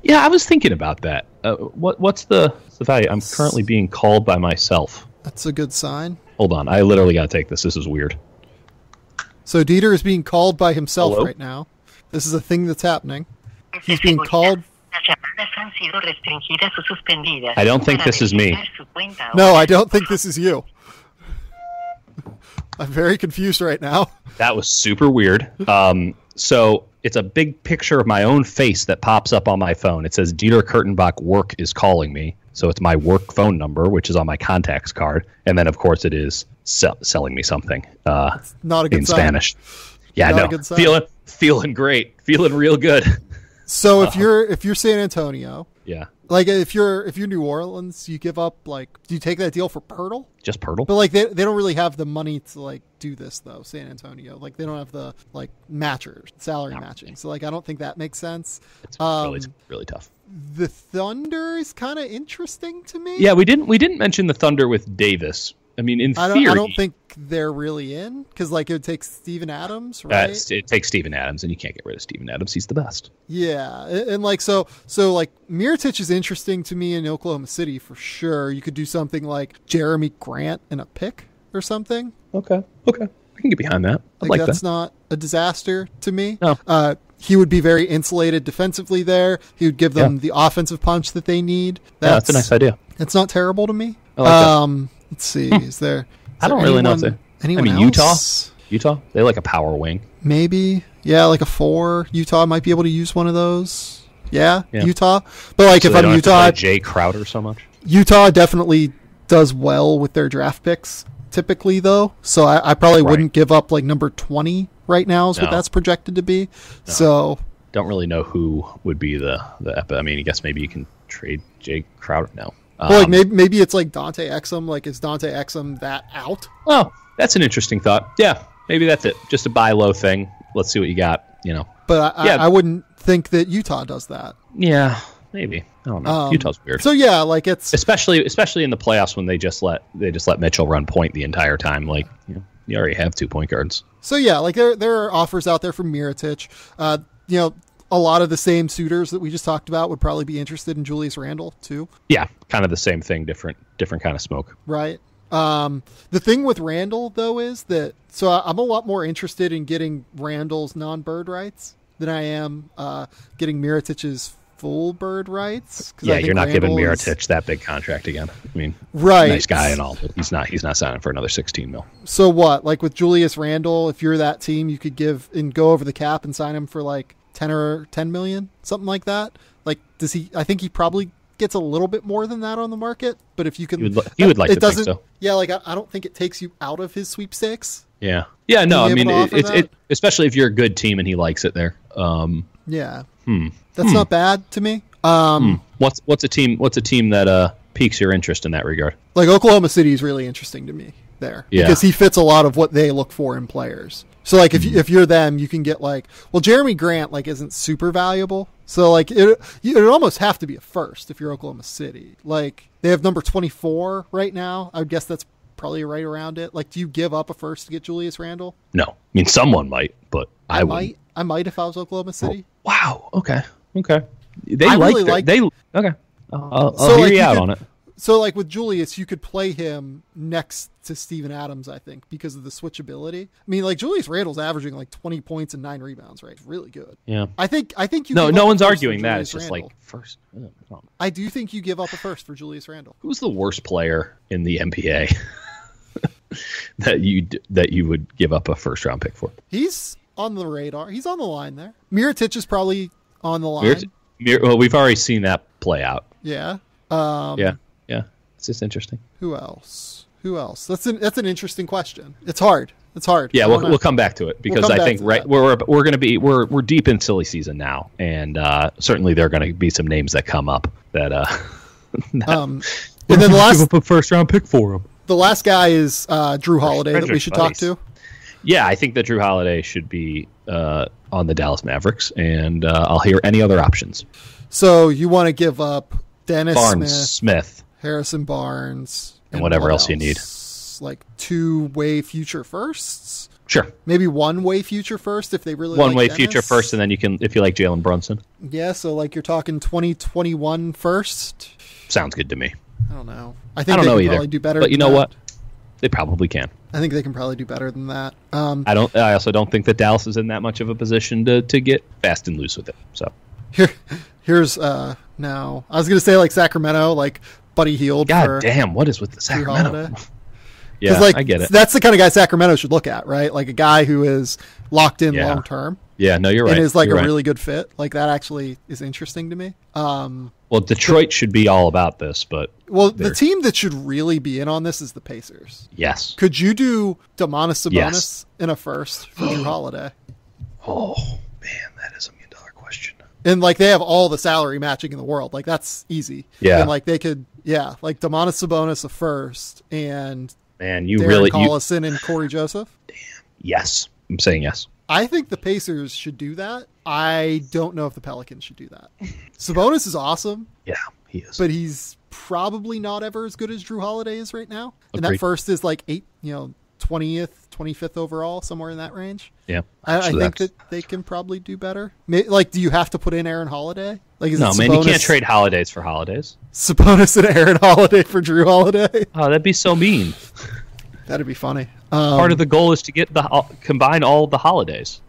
Yeah, I was thinking about that. What's the value? I'm currently being called by myself.
That's a good sign.
Hold on, I literally got to take this. This is weird.
So Dieter is being called by himself
Hello?
right now. This is a thing that's happening. He's being called.
I don't think this is me.
No, I don't think this is you. I'm very confused right now.
That was super weird. So it's a big picture of my own face that pops up on my phone. It says Dieter Kurtenbach work is calling me. So it's my work phone number, which is on my contacts card. And then, of course, it is selling me something
not a good
in
sign.
Spanish. Yeah,
not
no,
a good sign.
Feeling great. Feeling real good.
So if you're San Antonio,
yeah.
Like if you're New Orleans, you give up, like, do you take that deal for Pirtle?
Just Pirtle?
But like they don't really have the money to like do this though. San Antonio, like they don't have the like salary matching. So like I don't think that makes sense.
It's really tough.
The Thunder is kind of interesting to me.
Yeah, we didn't mention the Thunder with Davis. I mean, in theory,
I don't think they're really in because like it would take Steven Adams, right?
It takes Steven Adams, and you can't get rid of Steven Adams. He's the best.
Yeah, and like so like Mirotic is interesting to me in Oklahoma City for sure. You could do something like Jeremy Grant and a pick or something.
Okay, I can get behind that.
Like that's not a disaster to me.
No.
He would be very insulated defensively there. He would give them the offensive punch that they need.
That's a nice idea.
It's not terrible to me.
I like that.
Let's see. Is there
I don't really know.
Anyone
else?
Utah?
Utah? They like a power wing.
Maybe. Yeah, like a 4. Utah might be able to use one of those. Yeah. Utah. But like
so
if I'm Utah,
Jay Crowder so much.
Utah definitely does well with their draft picks typically though. So I probably wouldn't give up like number 20 right now is what that's projected to be. No. So
don't really know who would be the I mean, I guess maybe you can trade Jay Crowder now.
Well, like maybe it's like Dante Exum. Like, is Dante Exum that out?
Oh, that's an interesting thought. Yeah, maybe that's it. Just a buy low thing. Let's see what you got. You know.
But I wouldn't think that Utah does that.
Yeah, maybe. I don't know. Utah's weird.
So yeah, like it's
especially in the playoffs when they just let Mitchell run point the entire time. Like, you know, you already have 2 point guards.
So yeah, like there are offers out there from Mirotic. You know. A lot of the same suitors that we just talked about would probably be interested in Julius Randle too.
Yeah, kind of the same thing, different kind of smoke.
Right. The thing with Randle though is that I'm a lot more interested in getting Randle's non-bird rights than I am getting Mirotic's full bird rights.
Yeah, you're not giving Mirotic that big contract again. I mean,
right,
nice guy and all, but he's not signing for another $16 million.
So what? Like with Julius Randle, if you're that team, you could go over the cap and sign him for like 10 or 10 million, something like that. Like, does he? I think he probably gets a little bit more than that on the market. But if you can,
he would like to think so.
Yeah, like I don't think it takes you out of his sweepstakes.
Yeah. No, I mean, it's especially if you're a good team and he likes it there.
Yeah. That's not bad to me.
What's a team that piques your interest in that regard?
Like Oklahoma City is really interesting to me there because he fits a lot of what they look for in players. So like if you're them, you can get like, well, Jeremy Grant like isn't super valuable. So like it almost have to be a first if you're Oklahoma City. Like they have number 24 right now. I would guess that's probably right around it. Like, do you give up a first to get Julius Randle?
No, I mean someone might, but I
might. I might if I was Oklahoma City.
Oh, wow. Okay. They okay. I'll hear you out on it.
So, like, with Julius, you could play him next to Steven Adams, I think, because of the switchability. I mean, like, Julius Randle's averaging, like, 20 points and 9 rebounds, right? It's really good.
Yeah.
I think you
No one's arguing that. It's just,
Randle.
like, first.
I do think you give up a first for Julius Randle.
Who's the worst player in the NBA that you would give up a first-round pick for?
He's on the radar. He's on the line there. Mirotic is probably on the line.
Well, we've already seen that play out.
Yeah.
Yeah. It's just interesting.
Who else? That's an interesting question. It's hard.
Yeah, we'll come back to it because I think we're going to be we're deep in silly season now, and certainly there are going to be some names that come up that.
And then
give up a first-round pick for him.
The last guy is Jrue Holiday that we should talk to.
Yeah, I think that Jrue Holiday should be on the Dallas Mavericks, and I'll hear any other options.
So you want to give up Dennis
Smith,
Harrison Barnes,
and whatever else you need.
Like 2-way future firsts?
Sure.
Maybe 1-way future first if they really like
one-way
Dennis.
future first, and then you can, if you like Jalen Brunson.
Yeah, so like you're talking 2021 first.
Sounds good to me.
I don't know. I think they can probably do better.
But you know what? They probably can.
I think they can probably do better than that.
I also don't think that Dallas is in that much of a position to get fast and loose with it. So
here's now I was gonna say like Sacramento, like Buddy Hield.
God damn, what is with the Sacramento? Yeah,
like,
I get it.
That's the kind of guy Sacramento should look at, right? Like a guy who is locked in long term.
Yeah, no, you're right.
And is like
you're
a really good fit. Like that actually is interesting to me.
Well, Detroit should be all about this, but
the team that should really be in on this is the Pacers.
Yes.
Could you do Domantas Sabonis in a first for Jrue Holiday?
Oh man, that is $1 million question.
And like they have all the salary matching in the world. Like that's easy.
Yeah.
And like they could, like Domantas Sabonis a first and
Darren
Collison and Corey Joseph.
Damn. Yes, I'm saying yes.
I think the Pacers should do that. I don't know if the Pelicans should do that. Sabonis is awesome.
Yeah, he is.
But he's probably not ever as good as Jrue Holiday is right now. And
Agreed.
that first is like 20th, 25th overall, somewhere in that range.
Yeah.
I think that they can probably do better. Like, do you have to put in Aaron Holiday? Like, is
no,
it
man,
Sabonis,
you can't trade Holidays for Holidays.
Sabonis and Aaron Holiday for Jrue Holiday?
Oh, that'd be so mean.
That'd be funny.
Part of the goal is to get combine all the Holidays.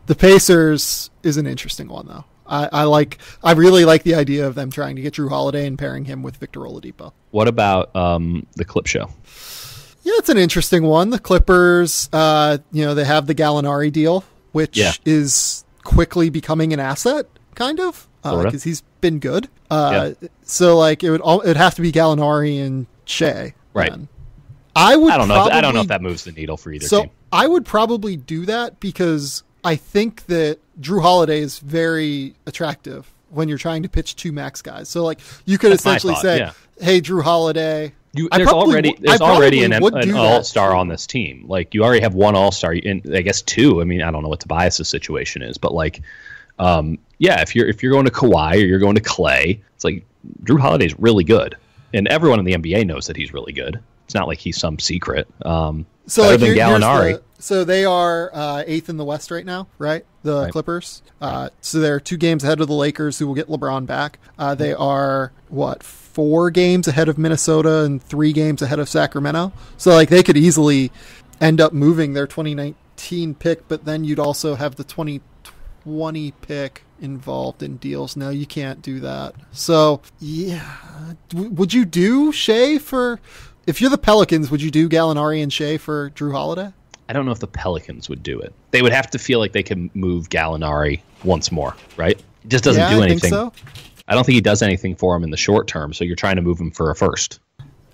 The Pacers is an interesting one, though. I really like the idea of them trying to get Jrue Holiday and pairing him with Victor Oladipo.
What about the Clip Show?
Yeah, it's an interesting one. The Clippers, they have the Gallinari deal, which is quickly becoming an asset, kind of, because he's been good. So like it'd have to be Gallinari and Shea,
right?
Then.
I don't know if that moves the needle for either team.
I would probably do that because I think that Jrue Holiday is very attractive when you're trying to pitch two max guys. So like you could essentially say, "Hey, Jrue Holiday."
There's already an all-star on this team. Like you already have one all-star, and I guess two. I mean, I don't know what Tobias' situation is, but like, if you're going to Kawhi or you're going to Clay, it's like Jrue Holiday's really good, and everyone in the NBA knows that he's really good. It's not like he's some secret. So better than Gallinari.
So they are 8th in the West right now, right? The Clippers. So they're 2 games ahead of the Lakers, who will get LeBron back. They are 4 games ahead of Minnesota and 3 games ahead of Sacramento. So like they could easily end up moving their 2019 pick, but then you'd also have the 2020 pick involved in deals. No, you can't do that. So yeah, would you do Shea for? If you're the Pelicans, would you do Gallinari and Shea for Jrue Holiday?
I don't know if the Pelicans would do it. They would have to feel like they can move Gallinari once more, right? It just doesn't do anything.
I think so.
I don't think he does anything for him in the short term, so you're trying to move him for a first.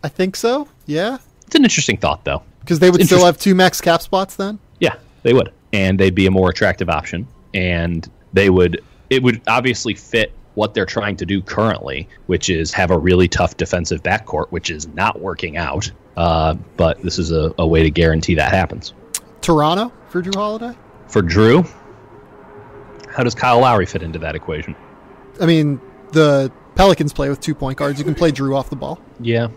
I think so, yeah.
It's an interesting thought, though.
Because they would still have 2 max cap spots then?
Yeah, they would. And they'd be a more attractive option. And it would obviously fit what they're trying to do currently, which is have a really tough defensive backcourt, which is not working out. But this is a way to guarantee that happens.
Toronto for Jrue Holiday?
For Jrue? How does Kyle Lowry fit into that equation?
I mean, the Pelicans play with 2 point guards. You can play Jrue off the ball.
Yeah.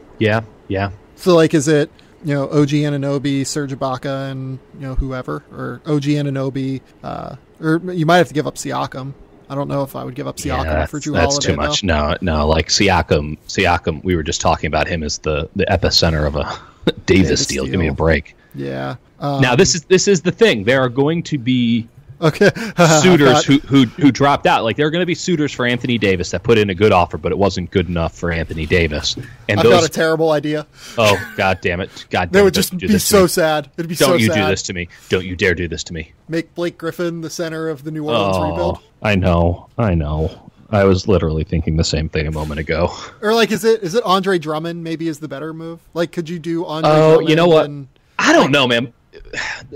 So, like, is it, OG Anunoby, Serge Ibaka, and, whoever? Or OG Anunoby, or you might have to give up Siakam. I don't know if I would give up Siakam for Jrue
That's
Holiday.
too much. No, like Siakam, we were just talking about him as the epicenter of a Davis deal. Give me a break.
Yeah.
Now this is the thing. There are going to be
okay
suitors who dropped out. Like there are going to be suitors for Anthony Davis that put in a good offer, but it wasn't good enough for Anthony Davis. And
I've got a terrible idea.
Oh, God damn it! God damn
That
it.
would just be so sad. It'd be so sad.
Don't you do this to me? Don't you dare do this to me?
Make Blake Griffin the center of the New Orleans rebuild.
I know. I was literally thinking the same thing a moment ago.
Or like, is it Andre Drummond? Maybe is the better move. Like, could you do Andre?
Oh,
Drummond
you know what? I don't know, man.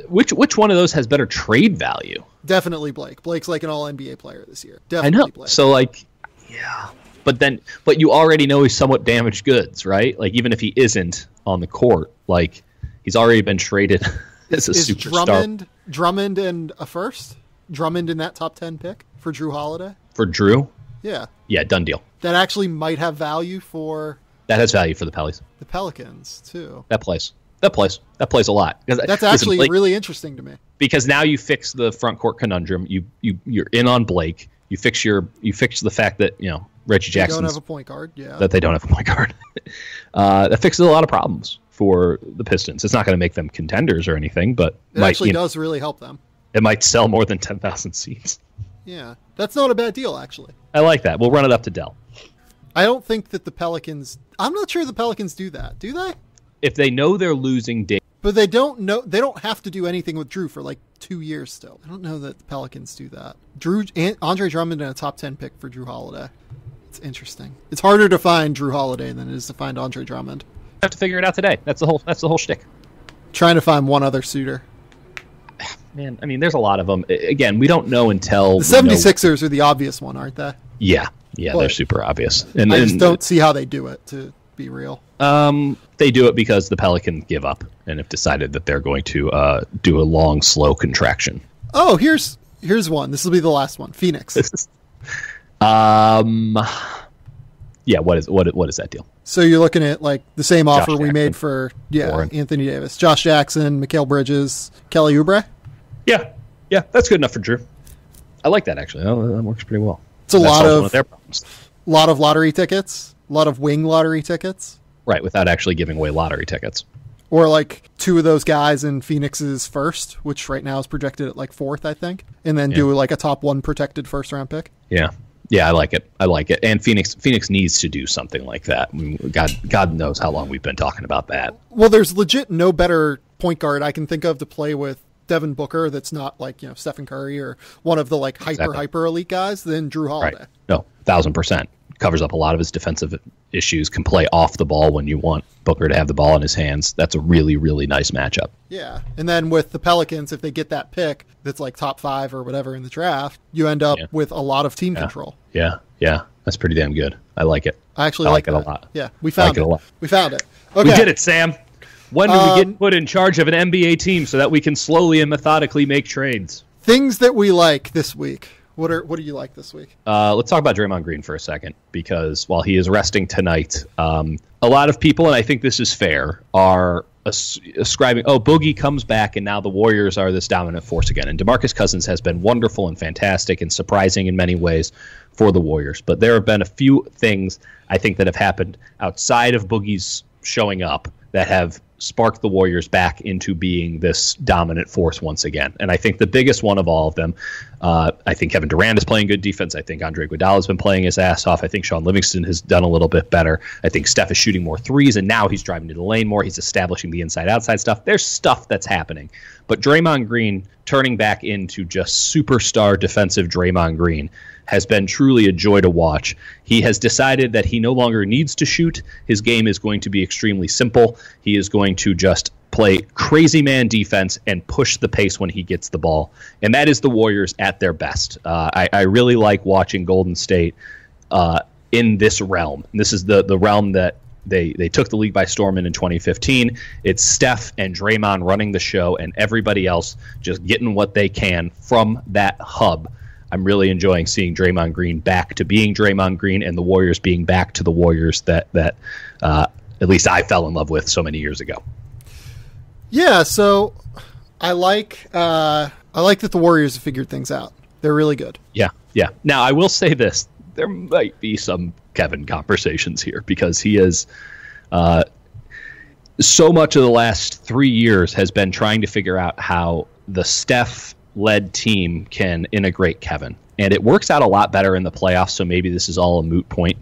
Which one of those has better trade value?
Definitely Blake. Blake's like an All-NBA player this year.
I
Definitely
know.
Blake.
So like, yeah. But you already know he's somewhat damaged goods, right? Like even if he isn't on the court, like he's already been traded as a superstar.
Drummond and a first? Drummond in that top 10 pick for Jrue Holiday?
For Jrue?
Yeah.
Yeah, done deal.
That actually might have value for...
That has value for the
Pelicans, too.
That plays a lot.
That's actually really interesting to me.
Because now you fix the front court conundrum. You're in on Blake. You fix the fact that Reggie Jackson
don't have a point guard. Yeah,
that they don't have a point guard. That fixes a lot of problems for the Pistons. It's not going to make them contenders or anything, but
it actually does really help them.
It might sell more than 10,000 seats.
Yeah, that's not a bad deal actually.
I like that. We'll run it up to Dell.
I don't think that the Pelicans. I'm not sure the Pelicans do that. Do they?
If they know they're losing Dave.
But they don't know. They don't have to do anything with Jrue for like 2 years still. I don't know that the Pelicans do that. Andre Drummond and a top 10 pick for Jrue Holiday. It's interesting. It's harder to find Jrue Holiday than it is to find Andre Drummond.
I have to figure it out today. That's the whole shtick.
Trying to find one other suitor.
Man, I mean, there's a lot of them. Again, we don't know until...
The 76ers are the obvious one, aren't they?
Yeah, they're super obvious. And
I just don't see how they do it, to be real.
They do it because the Pelicans give up and have decided that they're going to do a long, slow contraction.
Oh, here's one. This will be the last one. Phoenix.
Yeah, what is that deal?
So you're looking at like the same offer we
Jackson,
made for
Warren.
Anthony Davis, Josh Jackson, Mikal Bridges, Kelly Oubre.
Yeah, that's good enough for Jrue. I like that actually. That works pretty well.
It's a lot
one of their problems.
Lot of lottery tickets, a lot of wing lottery tickets.
Right, without actually giving away lottery tickets.
Or like two of those guys in Phoenix's first, which right now is projected at like fourth, I think, and then do like a top one protected first round pick.
Yeah, I like it. And Phoenix needs to do something like that. I mean, God knows how long we've been talking about that.
Well, there's legit no better point guard I can think of to play with Devin Booker that's not like Stephen Curry or one of the like hyper elite guys than Jrue Holiday.
Right. No, 1,000%. Covers up a lot of his defensive issues, can play off the ball when you want Booker to have the ball in his hands. That's a really, really nice matchup. Yeah.
And then with the Pelicans, if they get that pick that's like top 5 or whatever in the draft, you end up with a lot of team control.
Yeah. That's pretty damn good. I like it.
I actually like
it
that.
a lot.
Yeah, we found it. We found it. Okay.
We did it, Sam. When do we get put in charge of an NBA team so that we can slowly and methodically make trades?
Things that we like this week. What do you like this week?
Let's talk about Draymond Green for a second, because while he is resting tonight, a lot of people, and I think this is fair, are ascribing, Boogie comes back and now the Warriors are this dominant force again. And DeMarcus Cousins has been wonderful and fantastic and surprising in many ways for the Warriors. But there have been a few things I think that have happened outside of Boogie's showing up that have sparked the Warriors back into being this dominant force once again. And I think the biggest one of all of them, I think Kevin Durant is playing good defense. I think Andre Iguodala has been playing his ass off. I think Sean Livingston has done a little bit better. I think Steph is shooting more threes, and now he's driving to the lane more. He's establishing the inside-outside stuff. There's stuff that's happening. But Draymond Green turning back into just superstar defensive Draymond Green has been truly a joy to watch. He has decided that he no longer needs to shoot. His game is going to be extremely simple. He is going to just play crazy man defense and push the pace when he gets the ball. And that is the Warriors at their best. I really like watching Golden State in this realm. And this is the realm that they took the league by storm in 2015. It's Steph and Draymond running the show and everybody else just getting what they can from that hub. I'm really enjoying seeing Draymond Green back to being Draymond Green and the Warriors being back to the Warriors that at least I fell in love with so many years ago.
Yeah, so I like that the Warriors have figured things out. They're really good.
Yeah, Yeah. Now, I will say this. There might be some Kevin conversations here because he is so much of the last 3 years has been trying to figure out how the Steph-led team can integrate Kevin. And it works out a lot better in the playoffs, so maybe this is all a moot point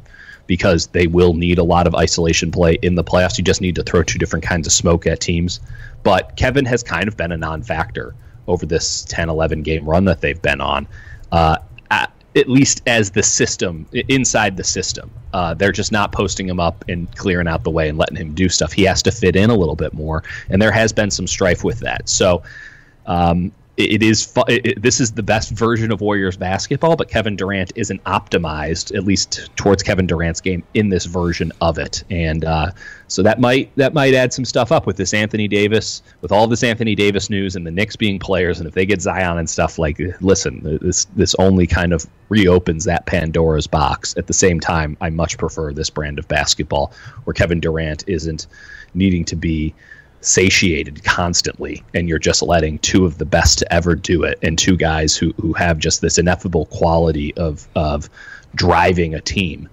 because they will need a lot of isolation play in the playoffs. You just need to throw two different kinds of smoke at teams. But Kevin has kind of been a non-factor over this 10-11 game run that they've been on, at least as the system, inside the system. They're just not posting him up and clearing out the way and letting him do stuff. He has to fit in a little bit more, and there has been some strife with that. So this is the best version of Warriors basketball, but Kevin Durant isn't optimized, at least towards Kevin Durant's game, in this version of it. And so that might add some stuff up with this Anthony Davis, with all this Anthony Davis news and the Knicks being players. And if they get Zion and stuff, like, listen, this only kind of reopens that Pandora's box. At the same time, I much prefer this brand of basketball where Kevin Durant isn't needing to be satiated constantly, and you're just letting two of the best to ever do it, and two guys who have just this ineffable quality of driving a team.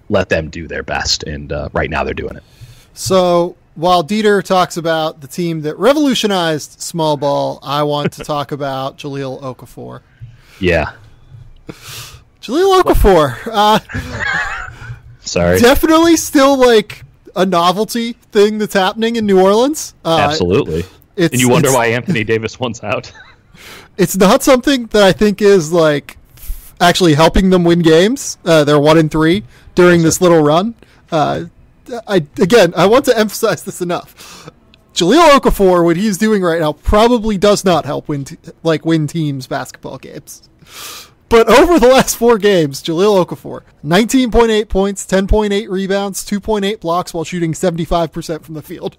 Let them do their best, and right now they're doing it.
So while Dieter talks about the team that revolutionized small ball, I want to talk about Jahlil Okafor.
Yeah.
Jahlil Okafor.
Sorry.
Definitely still like a novelty thing that's happening in New Orleans.
Absolutely. And you wonder why Anthony Davis wants out. It's
not something that I think is like actually helping them win games. They're 1-3 during this little run. I want to emphasize this enough. Jahlil Okafor, what he's doing right now, probably does not help win teams basketball games. But over the last 4 games, Jahlil Okafor, 19.8 points, 10.8 rebounds, 2.8 blocks while shooting 75% from the field.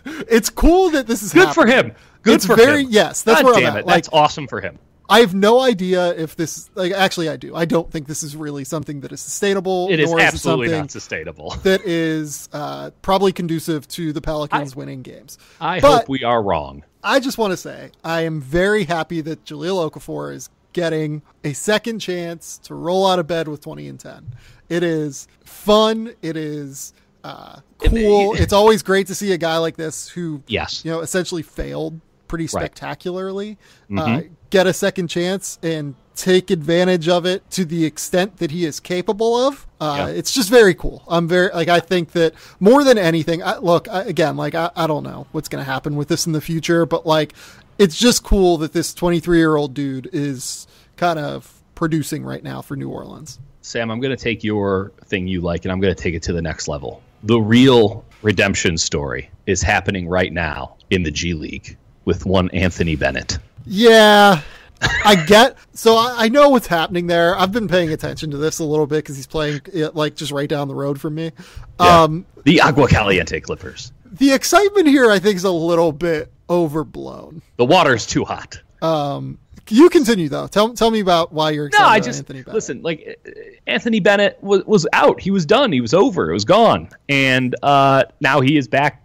It's cool that this is
good
happening.
For him. Good for him.
Yes, that's where I'm at.
That's awesome for him.
I have no idea if this, actually I do. I don't think this is really something that is sustainable.
It is absolutely not sustainable.
That is probably conducive to the Pelicans winning games.
I hope we are wrong.
I just want to say, I am very happy that Jahlil Okafor is getting a second chance to roll out of bed with 20 and 10. It is fun. It is cool. It's always great to see a guy like this who, essentially failed pretty spectacularly, get a second chance and take advantage of it to the extent that he is capable of. It's just very cool. I think that more than anything, I don't know what's going to happen with this in the future, but it's just cool that this 23-year-old dude is kind of producing right now for New Orleans.
Sam, I'm going to take your thing you like, and I'm going to take it to the next level. The real redemption story is happening right now in the G League with one Anthony Bennett.
Yeah, I know what's happening there. I've been paying attention to this a little bit because he's playing just right down the road from me.
The Agua Caliente Clippers.
The excitement here, I think, is a little bit overblown.
The water's too hot.
You continue though. Tell me about why you're excited about Anthony Bennett.
Listen, Anthony Bennett was out. He was done. He was over. It was gone. And now he is back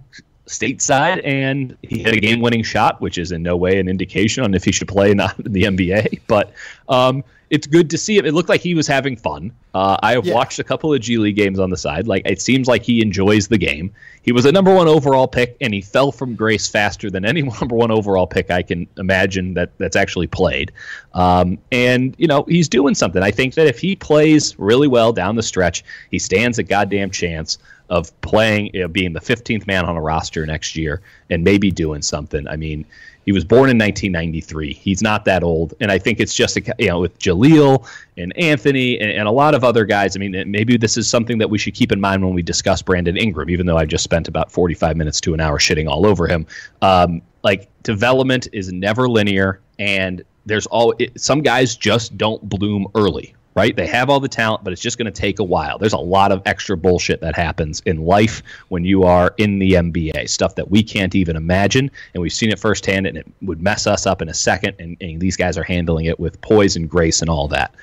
stateside, and he hit a game-winning shot, which is in no way an indication on if he should play or not in the NBA. But it's good to see him. It looked like he was having fun. I have watched a couple of G League games on the side. It seems like he enjoys the game. He was a number 1 overall pick, and he fell from grace faster than any number 1 overall pick I can imagine that's actually played. And he's doing something. I think that if he plays really well down the stretch, he stands a goddamn chance of playing, being the 15th man on a roster next year and maybe doing something. I mean, he was born in 1993. He's not that old. And I think it's just, with Jahlil and Anthony and a lot of other guys, I mean, maybe this is something that we should keep in mind when we discuss Brandon Ingram, even though I just spent about 45 minutes to an hour shitting all over him. Development is never linear, and some guys just don't bloom early. Right? They have all the talent, but it's just going to take a while. There's a lot of extra bullshit that happens in life when you are in the NBA, stuff that we can't even imagine, and we've seen it firsthand, and it would mess us up in a second, and these guys are handling it with poise and grace and all that.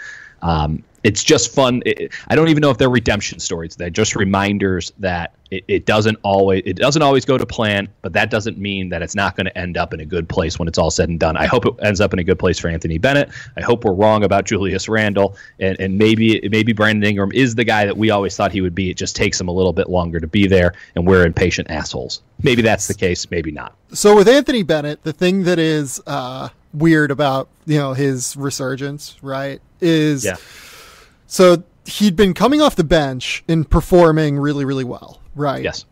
It's just fun. I don't even know if they're redemption stories. They're just reminders that it doesn't always go to plan, but that doesn't mean that it's not going to end up in a good place when it's all said and done. I hope it ends up in a good place for Anthony Bennett. I hope we're wrong about Julius Randle, and maybe Brandon Ingram is the guy that we always thought he would be. It just takes him a little bit longer to be there, and we're impatient assholes. Maybe that's the case, maybe not.
So with Anthony Bennett, the thing that is weird about his resurgence, right, is so he'd been coming off the bench and performing really, really well, right?
Yes.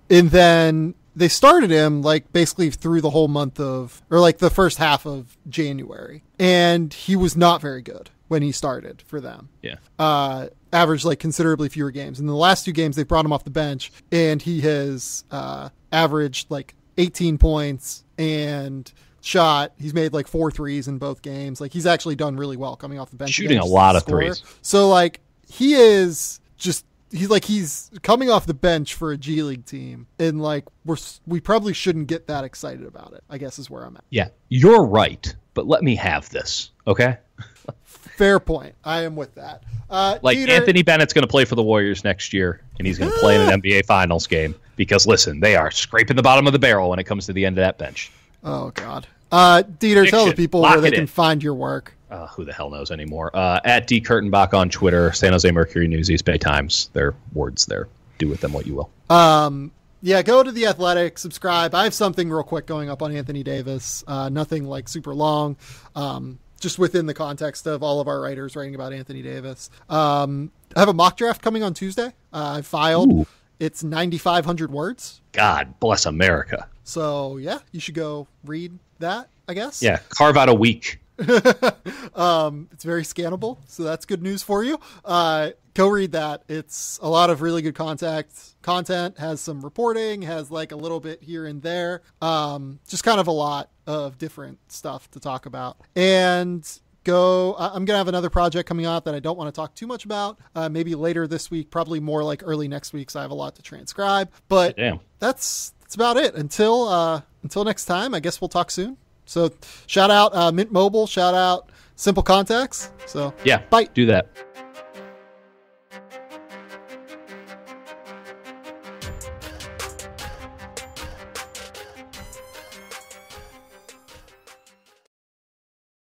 And then they started him basically through the whole month the first half of January, and he was not very good when he started for them.
Yeah.
Averaged considerably fewer games. In the last 2 games, they brought him off the bench, and he has averaged 18 points and he's made 4 threes in both games. He's actually done really well coming off the bench,
shooting a lot of threes.
So he's coming off the bench for a G League team, and we probably shouldn't get that excited about it, I guess is where I'm at.
Yeah, you're right, but let me have this, okay?
Fair point. I am with that. Peter,
Anthony Bennett's going to play for the Warriors next year, and he's going to play in an NBA Finals game because, listen, they are scraping the bottom of the barrel when it comes to the end of that bench.
Oh, God. Dieter, tell the people where they can find your work.
Who the hell knows anymore? At D. Kurtenbach on Twitter, San Jose Mercury News, East Bay Times. They're words there. Do with them what you will.
Yeah, go to The Athletic, subscribe. I have something real quick going up on Anthony Davis. Nothing super long. Just within the context of all of our writers writing about Anthony Davis. I have a mock draft coming on Tuesday. I filed. Ooh. It's 9,500 words.
God bless America.
So, yeah, you should go read that, I guess.
Yeah, carve out a week.
It's very scannable, so that's good news for you. Go read that. It's a lot of really good content, has some reporting, has a little bit here and there. Just kind of a lot of different stuff to talk about. And I'm going to have another project coming out that I don't want to talk too much about. Maybe later this week, probably more early next week, so I have a lot to transcribe. But that's about it. Until next time, I guess we'll talk soon. So shout out Mint Mobile, shout out Simple Contacts. So
yeah,
bye.
Do that.